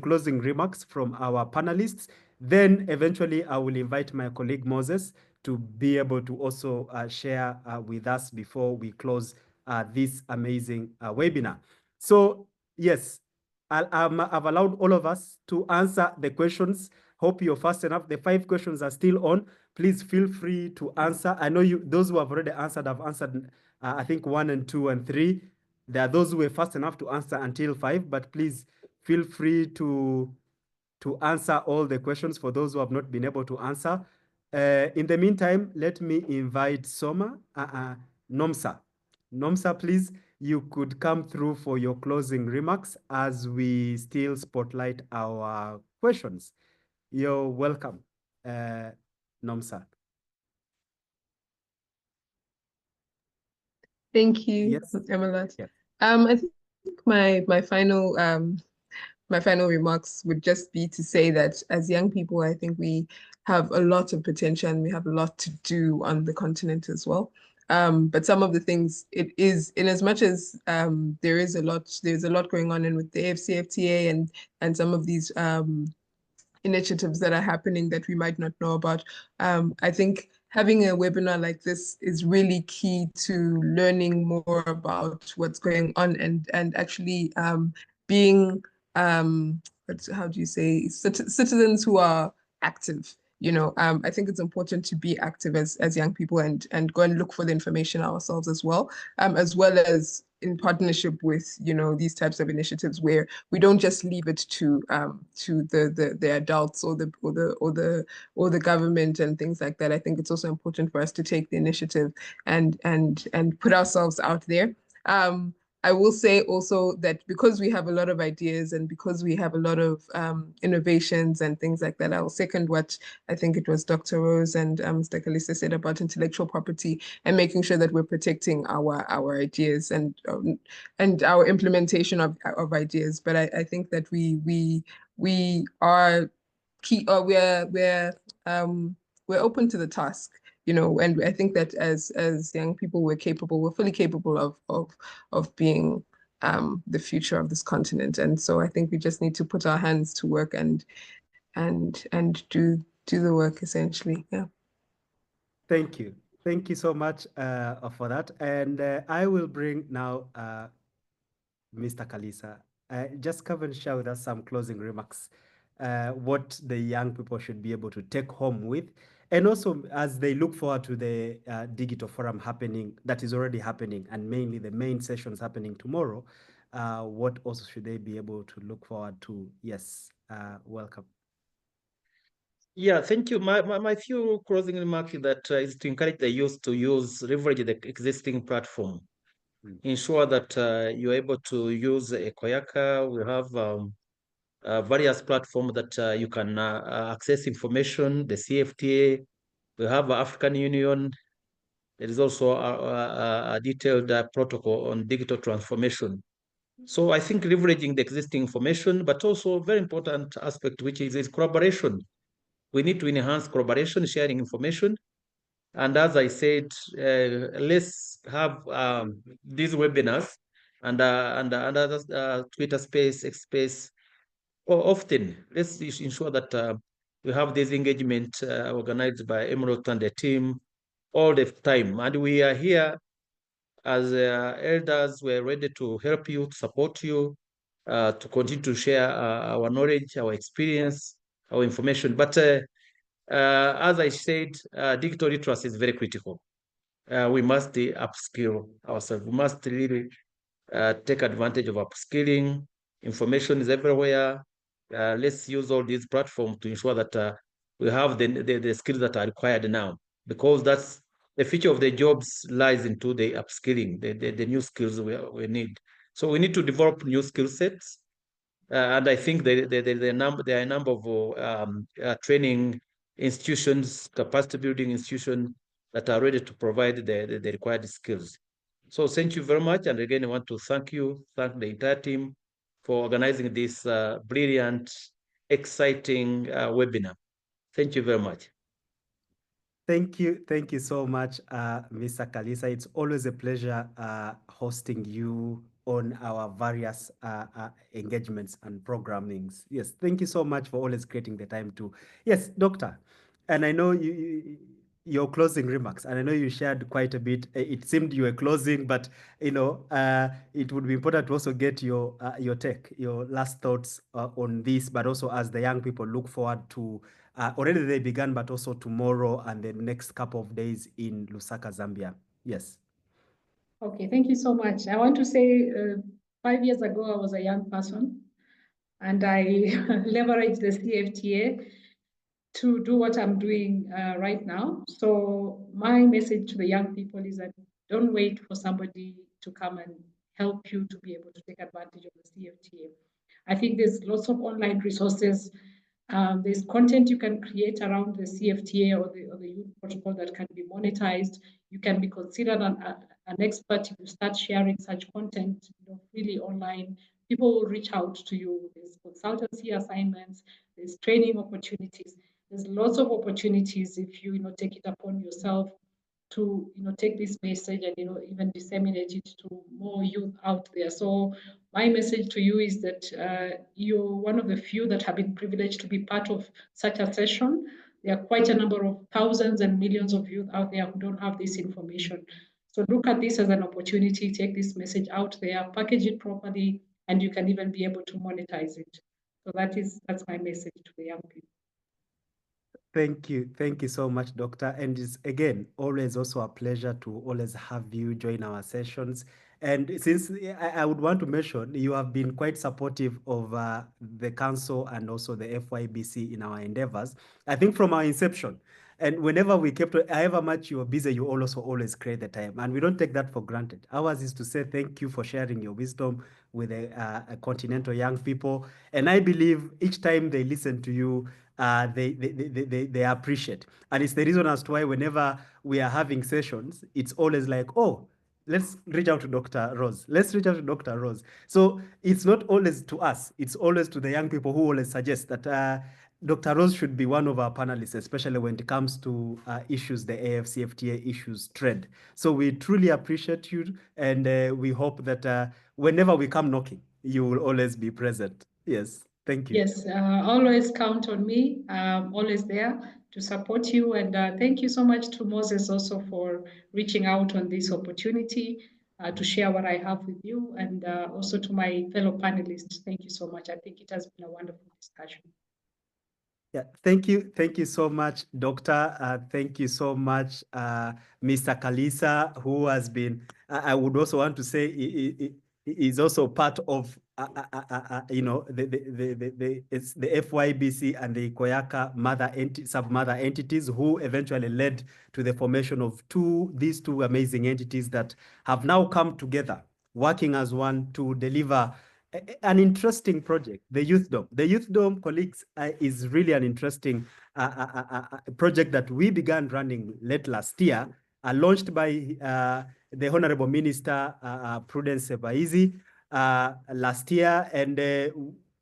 closing remarks from our panelists. Then eventually I will invite my colleague Moses to be able to also share with us before we close this amazing webinar. So yes, I've allowed all of us to answer the questions. Hope you're fast enough. The 5 questions are still on. Please feel free to answer. I know those who have already answered have answered, I think 1 and 2 and 3. There are those who were fast enough to answer until 5, but please feel free to answer all the questions for those who have not been able to answer. In the meantime, let me invite Soma, Nomsa. Nomsa, please, you could come through for your closing remarks as we still spotlight our questions. You're welcome, Nomsa.
Thank you,
Yes.
Emilat.
Yes.
I think my final remarks would just be to say that as young people, I think we have a lot of potential and we have a lot to do on the continent as well. But some of the things it is, in as much as there's a lot going on in with the AfCFTA and some of these initiatives that are happening that we might not know about. I think having a webinar like this is really key to learning more about what's going on and actually being how do you say citizens who are active. I think it's important to be active as young people and go and look for the information ourselves as well as in partnership with these types of initiatives where we don't just leave it to the adults or the government and things like that. I think it's also important for us to take the initiative and put ourselves out there. I will say also that because we have a lot of ideas and because we have a lot of innovations and things like that, I will second what I think it was Dr. Rose and Mr. Kalisa said about intellectual property and making sure that we're protecting our ideas and our implementation of ideas. But I think that we are key or we're open to the task. And I think that as young people, we're fully capable of being the future of this continent. And so I think we just need to put our hands to work and do the work essentially. Yeah.
Thank you. Thank you so much for that. And I will bring now Mr. Kalisa. Just come and share with us some closing remarks, what the young people should be able to take home with. And also, as they look forward to the digital forum happening, that is already happening, and mainly the main sessions happening tomorrow, what also should they be able to look forward to? Yes, welcome.
Yeah, thank you. My few closing remarks is to encourage the youth to leverage the existing platform. Ensure that you're able to use Ekoyaka. We have various platforms that you can access information, the CFTA. We have African Union. There is also a detailed protocol on digital transformation. So I think leveraging the existing information, but also a very important aspect, which is collaboration. We need to enhance collaboration, sharing information. And as I said, let's have these webinars and other Twitter space, X space, or often. Let's ensure that we have this engagement organized by Emerald and the team all the time. And we are here as elders. We're ready to help you, to support you, to continue to share our knowledge, our experience, our information. But as I said, digital literacy is very critical. We must upskill ourselves. We must really take advantage of upskilling. Information is everywhere. Let's use all these platforms to ensure that we have the skills that are required now, because that's the future of the jobs lies into the upskilling, the new skills we need. So we need to develop new skill sets. And I think there are a number of training institutions, capacity building institutions that are ready to provide the required skills. So thank you very much. And again, I want to thank the entire team for organizing this brilliant, exciting webinar. Thank you very much.
Thank you so much, Mr. Kalisa. It's always a pleasure hosting you on our various engagements and programmings. Yes, thank you so much for always creating the time to. Yes, Doctor, and I know your closing remarks, and I know you shared quite a bit. It seemed you were closing, but it would be important to also get your take, your last thoughts on this, but also as the young people look forward to. Already they began, but also tomorrow and the next couple of days in Lusaka, Zambia. Yes.
Okay, thank you so much. I want to say 5 years ago, I was a young person and I leveraged the CFTA to do what I'm doing right now. So my message to the young people is that don't wait for somebody to come and help you to be able to take advantage of the CFTA. I think there's lots of online resources. There's content you can create around the CFTA or the youth protocol that can be monetized. You can be considered an expert, if you start sharing such content, freely online, people will reach out to you. There's consultancy assignments, there's training opportunities. There's lots of opportunities if you, take it upon yourself to, take this message and, even disseminate it to more youth out there. So my message to you is that you're one of the few that have been privileged to be part of such a session. There are quite a number of thousands and millions of youth out there who don't have this information. So look at this as an opportunity, take this message out there, package it properly, and you can even be able to monetize it. So that's my message to the young people.
Thank you so much, Doctor. And it's again always also a pleasure to always have you join our sessions. And since I would want to mention, you have been quite supportive of the council and also the FYBC in our endeavors. I think from our inception, and whenever we kept, however much you are busy, you also always create the time. And we don't take that for granted. Ours is to say thank you for sharing your wisdom with the continental young people. And I believe each time they listen to you, they appreciate. And it's the reason as to why whenever we are having sessions, it's always like, oh, let's reach out to Dr. Rose. Let's reach out to Dr. Rose. So it's not always to us. It's always to the young people who always suggest that Dr. Rose should be one of our panelists, especially when it comes to issues, the AfCFTA issues trend. So we truly appreciate you, and we hope that whenever we come knocking, you will always be present. Yes, thank you.
Yes, always count on me. I'm always there to support you. And thank you so much to Moses also for reaching out on this opportunity to share what I have with you. And also to my fellow panelists, thank you so much. I think it has been a wonderful discussion.
Yeah, thank you. Thank you so much, Doctor. Thank you so much, Mr. Kalisa, who has been, I would also want to say, is also part of, it's the FYBC and the Koyaka sub-mother entities who eventually led to the formation of these two amazing entities that have now come together, working as one to deliver an interesting project, the Youth Dome. The Youth Dome, colleagues, is really an interesting project that we began running late last year, launched by the Honorable Minister Prudence Sebaizi last year. And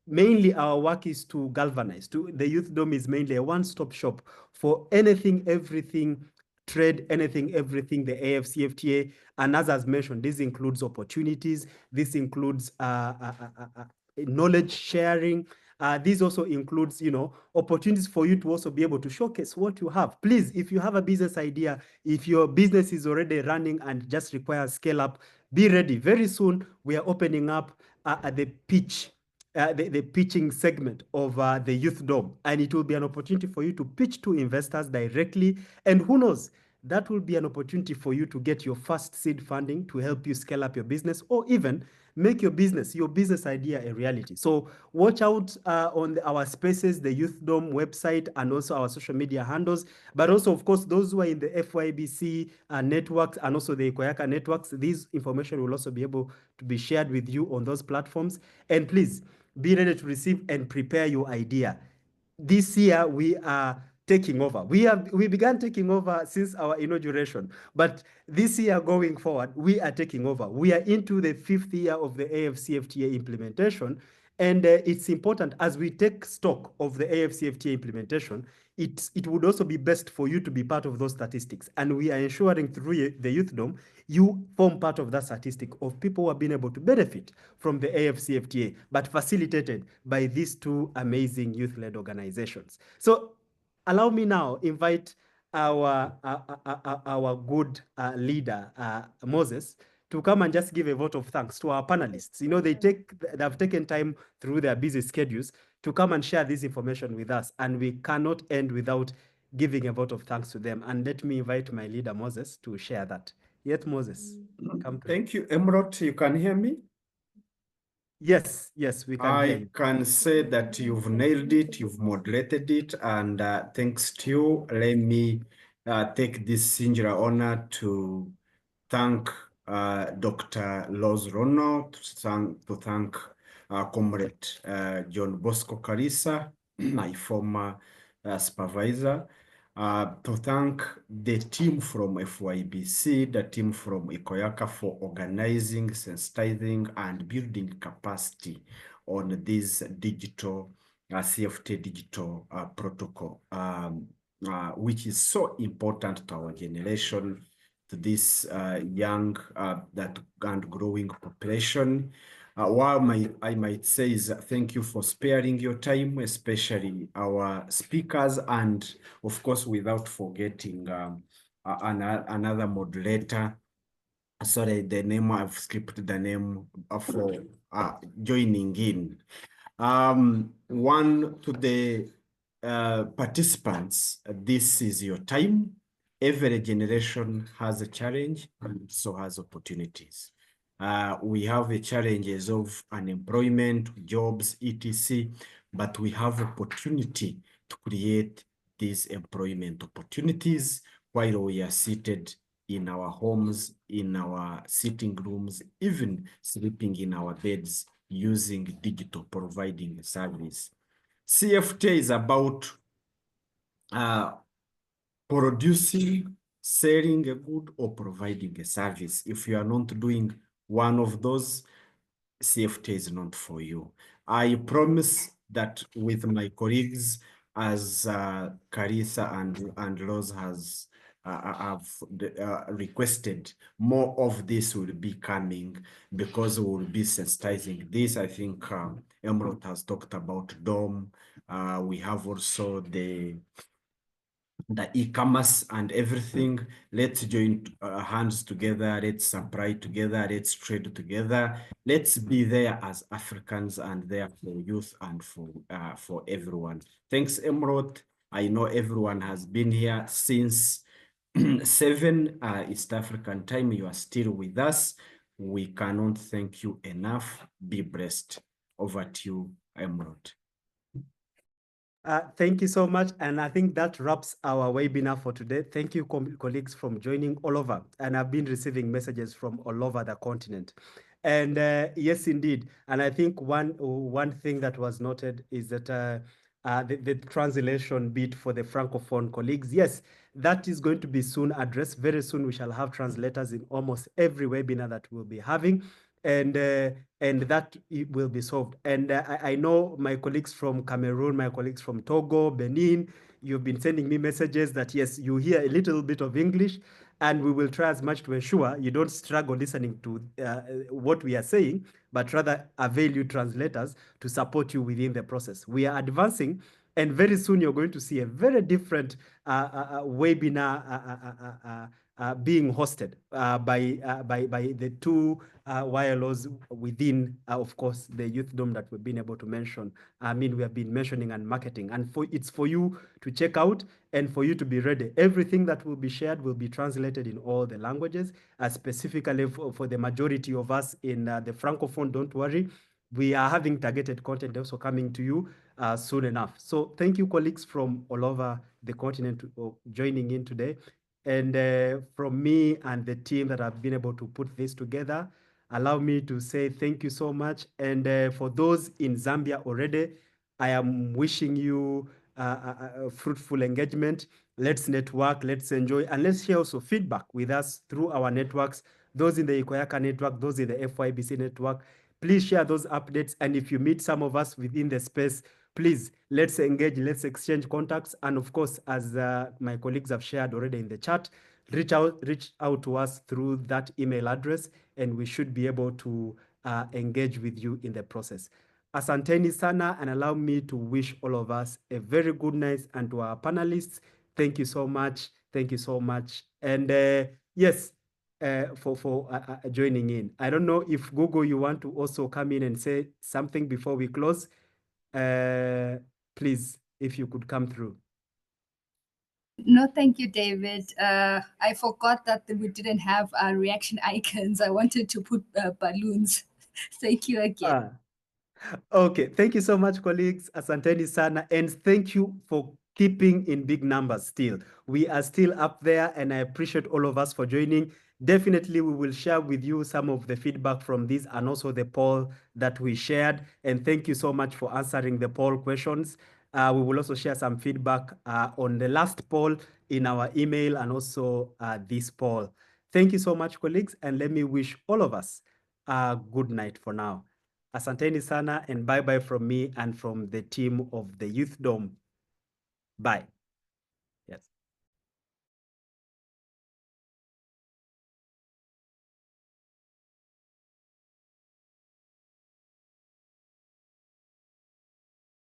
mainly our work is to galvanize. The Youth Dome is mainly a one-stop shop for anything, everything, trade, anything, everything, the AfCFTA. And as mentioned, this includes opportunities. This includes knowledge sharing. This also includes, opportunities for you to also be able to showcase what you have. Please, if you have a business idea, if your business is already running and just requires scale up, be ready. Very soon, we are opening up the pitch. The pitching segment of the Youth Dome, and it will be an opportunity for you to pitch to investors directly. And who knows, that will be an opportunity for you to get your first seed funding to help you scale up your business, or even make your business idea a reality. So watch out on our spaces, the Youth Dome website, and also our social media handles. But also, of course, those who are in the FYBC networks and also the Koyaka networks, this information will also be able to be shared with you on those platforms. And please, be ready to receive and prepare your idea. This year, we are taking over. We began taking over since our inauguration, but this year going forward, we are taking over. We are into the 5th year of the AfCFTA implementation, and it's important as we take stock of the AfCFTA implementation, it would also be best for you to be part of those statistics. And we are ensuring through the Youth Dome, you form part of that statistic of people who have been able to benefit from the AfCFTA, but facilitated by these two amazing youth-led organizations. So allow me now invite our good leader, Moses, to come and just give a vote of thanks to our panelists. They have taken time through their busy schedules to come and share this information with us, and we cannot end without giving a vote of thanks to them. And let me invite my leader, Moses, to share that. Yet, Moses, come.
Thank you, Emrot. You can hear me?
Yes, we can hear you.
I can say that you've nailed it, you've moderated it, and thanks to you, let me take this singular honor to thank Dr. Loz Rono, to thank Comrade John Bosco Kalisa, my former supervisor, to thank the team from FYBC, the team from Ikoyaka for organizing, sensitizing, and building capacity on this digital CFTA digital protocol, which is so important to our generation, to this young and growing population. What I might say is thank you for sparing your time, especially our speakers, and of course, without forgetting another moderator. Sorry, the name I've skipped the name for joining in. One to the participants, this is your time. Every generation has a challenge and so has opportunities. We have the challenges of unemployment, jobs, etc., but we have opportunity to create these employment opportunities while we are seated in our homes, in our sitting rooms, even sleeping in our beds using digital providing service. CFTA is about producing, selling a good, or providing a service. If you are not doing one of those, CFTA is not for you. I promise that with my colleagues, as Carissa and Rose have requested, more of this will be coming because we will be sensitizing this. I think Emerald has talked about DOM. We have also the e-commerce and everything. Let's join hands together. Let's supply together. Let's trade together. Let's be there as Africans and there for youth and for everyone. Thanks, Emerald. I know everyone has been here since 7 East African time. You are still with us. We cannot thank you enough. Be blessed. Over to you, Emerald.
Thank you so much. And I think that wraps our webinar for today. Thank you, colleagues, from joining all over. And I've been receiving messages from all over the continent. And yes, indeed. And I think one thing that was noted is that the translation bit for the Francophone colleagues, yes, that is going to be soon addressed. Very soon we shall have translators in almost every webinar that we'll be having. And that it will be solved. And I know my colleagues from Cameroon, my colleagues from Togo, Benin, you've been sending me messages that, yes, you hear a little bit of English, and we will try as much to ensure you don't struggle listening to what we are saying, but rather avail you translators to support you within the process. We are advancing, and very soon you're going to see a very different webinar being hosted by the two YLOs within, of course, the Youth Dome that we've been able to mention. I mean, we have been mentioning and marketing, and it's for you to check out and for you to be ready. Everything that will be shared will be translated in all the languages, specifically for the majority of us in the Francophone. Don't worry. We are having targeted content also coming to you soon enough. So thank you, colleagues from all over the continent joining in today. And from me and the team that have been able to put this together, allow me to say thank you so much. And for those in Zambia already, I am wishing you a fruitful engagement. Let's network, let's enjoy, and let's share also feedback with us through our networks, those in the Ikoyaka network, those in the FYBC network. Please share those updates. And if you meet some of us within the space, please, let's engage, let's exchange contacts. And of course, as my colleagues have shared already in the chat, reach out to us through that email address, and we should be able to engage with you in the process. Asanteni sana, and allow me to wish all of us a very good night, and to our panelists, thank you so much. Thank you so much. And yes, for joining in. I don't know if Google, you want to also come in and say something before we close. Please, if you could come through.
No, thank you, David. I forgot that we didn't have reaction icons. I wanted to put balloons. Thank you again.
Okay, thank you so much, colleagues. Asanteni sana, and thank you for keeping in big numbers still. We are still up there, and I appreciate all of us for joining. Definitely, we will share with you some of the feedback from this and also the poll that we shared. And thank you so much for answering the poll questions. We will also share some feedback on the last poll in our email and also this poll. Thank you so much, colleagues, and let me wish all of us a good night for now. Asanteni sana and bye-bye from me and from the team of the Youth Dome. Bye.